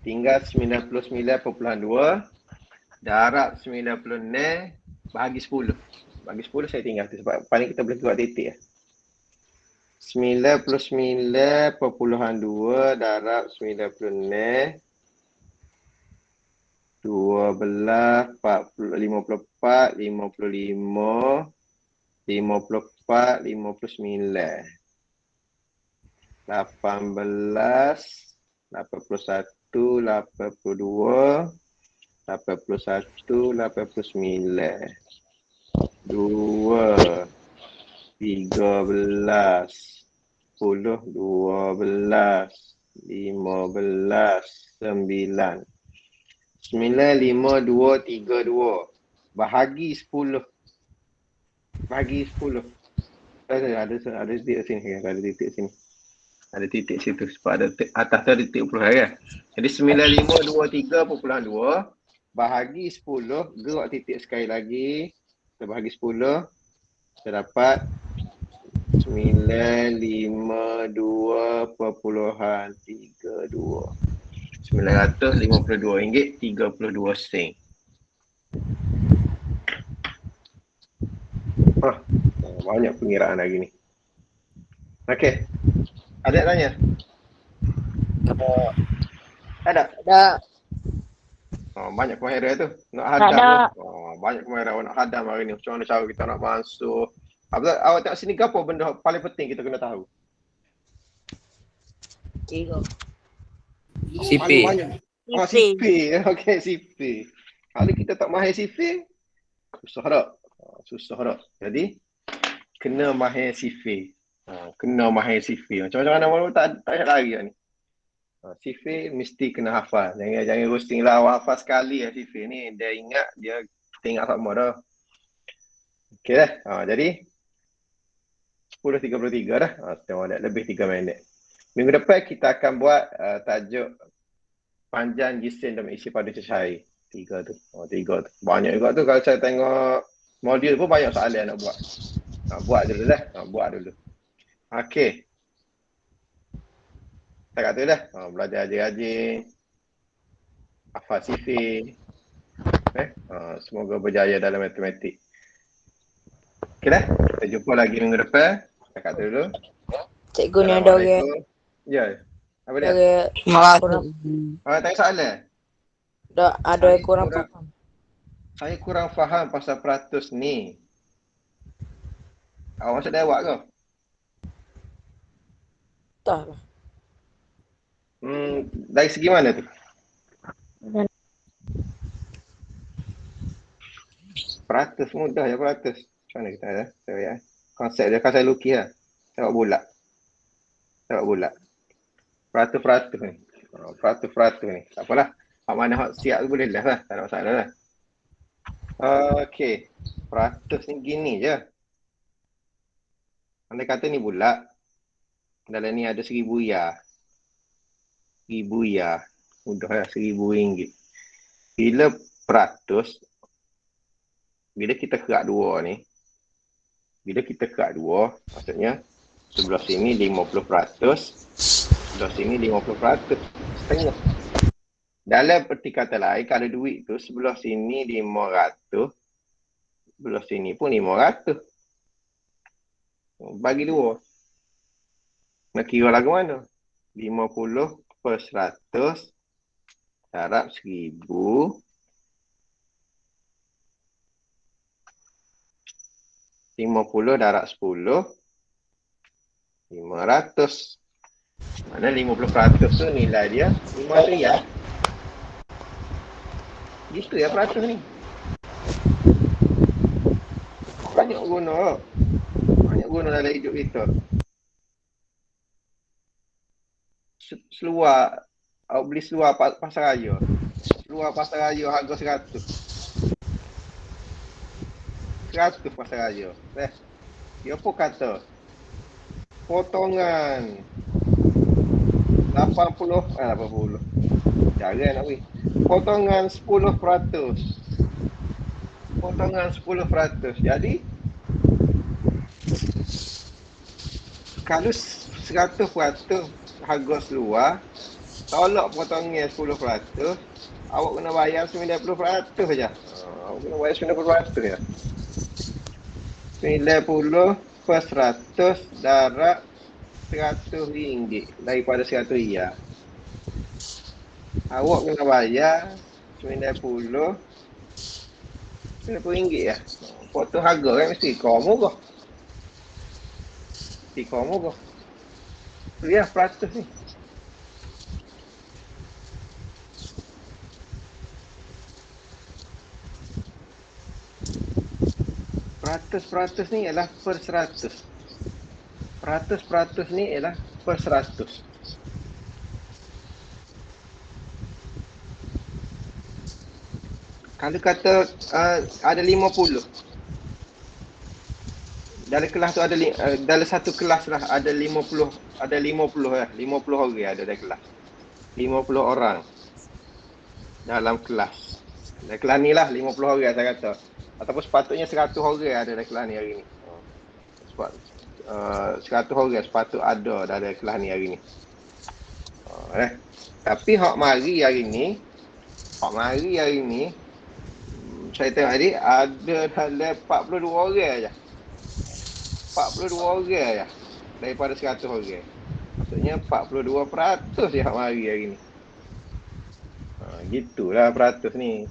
Tinggal 99.2. Darab 96 bahagi 10. Bagi 10 saya tinggal tu sebab paling kita boleh buat titik ya. 99.2 darab 96 12 54 55 54 59 18 81 82 81 89 2 13, 10, 12, 15, 9. 9, 5, 2, 3, 2. Bahagi 10. Bahagi 10. Ada titik sini. Ada titik sini. Ada titik situ. Sebab ada atas tu ada titik puluhan kan. Jadi 9523.2 bahagi 10. Gerak titik sekali lagi. Kita bahagi 10. Kita dapat 952.32. RM952.32. Banyak pengiraan lagi ni. Okey. Ada tanya? Ada? Ada. Banyak kemahiran tu. Nak hadam tu. Banyak kemahiran nak hadam hari ni. Macam mana cara kita nak masuk. Awak tengok sini apa benda paling penting kita kena tahu? Tiga. CP. CP. Okey, CP. Kalau kita tak mahir CP, susah tak? Susah tak? Jadi, kena mahir CP. Kena mahir CP. Macam mana malu tak payah lari ni. CP mesti kena hafal. Jangan roasting lah. Awak hafal sekali CP ni. Dia ingat, dia ingat sama dah. Okey dah. Jadi, 10.33 dah. Tengok dah. Lebih 3 minit. Minggu depan kita akan buat tajuk panjang gisim dan isi pada cair. 3 tu. 3 tu. Banyak juga tu. Kalau saya tengok modul pun banyak soalan nak buat. Buat dulu dah. Buat dulu. Okey. Tak kata dah. Belajar rajin-rajin. Hafal sifir. Semoga berjaya dalam matematik. Okey dah. Kita jumpa lagi minggu depan. Tak kata dulu. Cikgu ni ada orang. Ya. Apa dia? Kurang. Tanya soalan. Ada yang kurang faham. Saya kurang faham pasal peratus ni. Awak masuk lewat ke? Tak lah. Dari segi mana tu? Peratus mudah je peratus. Macam mana kita ada? Konsep dia kan saya lukis lah. Tengok bulat. Peratus-peratus ni. Peratus-peratus ni. Tak apalah. Hak mana hak siap tu boleh lah. Tak ada masalah lah. Okey. Peratus ni gini je. Andai kata ni bulat. Dalam ni ada 1,000 ya. 1,000 ya. Mudah lah. RM1,000. Bila peratus. Bila kita kerak dua ni. Maksudnya. Sebelah sini 50%. Sebelah sini 50%. Setengah. Dalam erti kata lain, kalau duit tu sebelah sini 500. Sebelah sini pun 500. Bagi dua. Nak kira lagu mana? 50/100 darab 1,000. 50 darab 10. 500. Mana 50% tu nilai dia 500 ya. Gitu ya peratus ni. Banyak guna dalam hidup kita. Seluar, awak beli seluar pasar raya. Seluar pasar raya harga 100. 100 pasar raya. Dia apa kata? Potongan 80. Jangan nak weh. Potongan 10%. Jadi kalau 100% harga seluar, tolak potongan 10%, awak kena bayar 90% saja. Awak kena bayar 90% saja. 90/100 darab RM100 daripada 100 riyal. Awak kena bayar 90 RM90 ya. Potong harga kan mesti kau murah. Tu ya peratus ni. Peratus-peratus ni ialah per 100. Peratus-peratus ni ialah per 100. Kalau kata ada 50. Dalam kelas tu ada dalam satu kelas lah ada 50 lah, 50 orang ada dalam kelas. 50 orang dalam kelas. Dalam kelas ni lah 50 orang saya kata. Ataupun sepatutnya 100 orang ada dalam kelas ni hari ni. Sebab 100 orang sepatut ada dalam kelas ni hari ni. Tapi hak mari hari ni, saya tengok tadi ada dalam 42 orang aja. 42 orang aja daripada 100 orang. Maksudnya 42% dia hak mari hari ni. Gitulah peratus ni.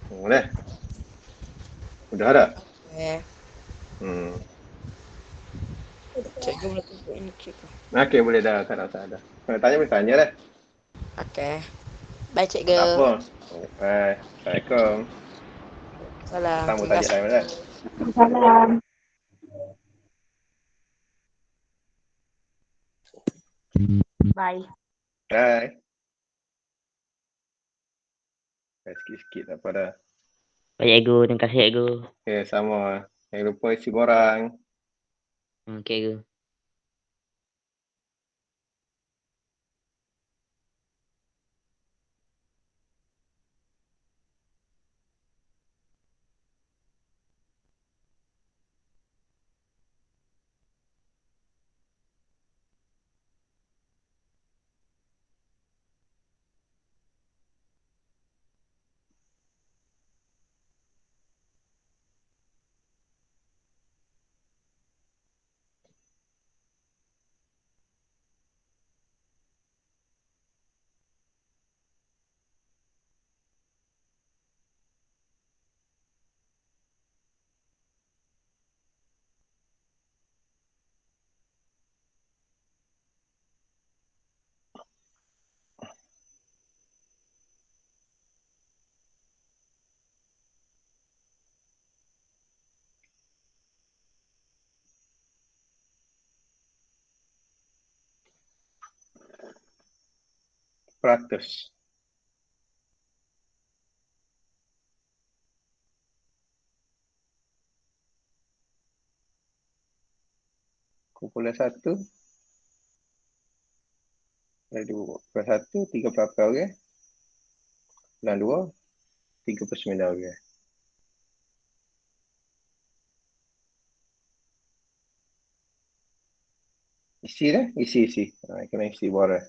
Boleh? Udah ada? Okay. Cikgu boleh tunjuk ini cikgu. Okey, boleh dah. Tak ada masalah. Kalau tanya, boleh tanya dah. Okay. Baik cikgu. Tak apa. Assalamualaikum. Salam. Sambung Terima saja kasih. lain dah. Salam. Bye. Hai. Sikit-sikit tak apa dah. Baik, Cikgu. Terima kasih, Cikgu. Okay, sama. Jangan lupa isi borang. Okey, Cikgu. Peratus. Kumpulan 1. Ada 2/1, 3/8 orang. Dan 2, 3/9 orang. Isi dah? Isi. Kena isi borang.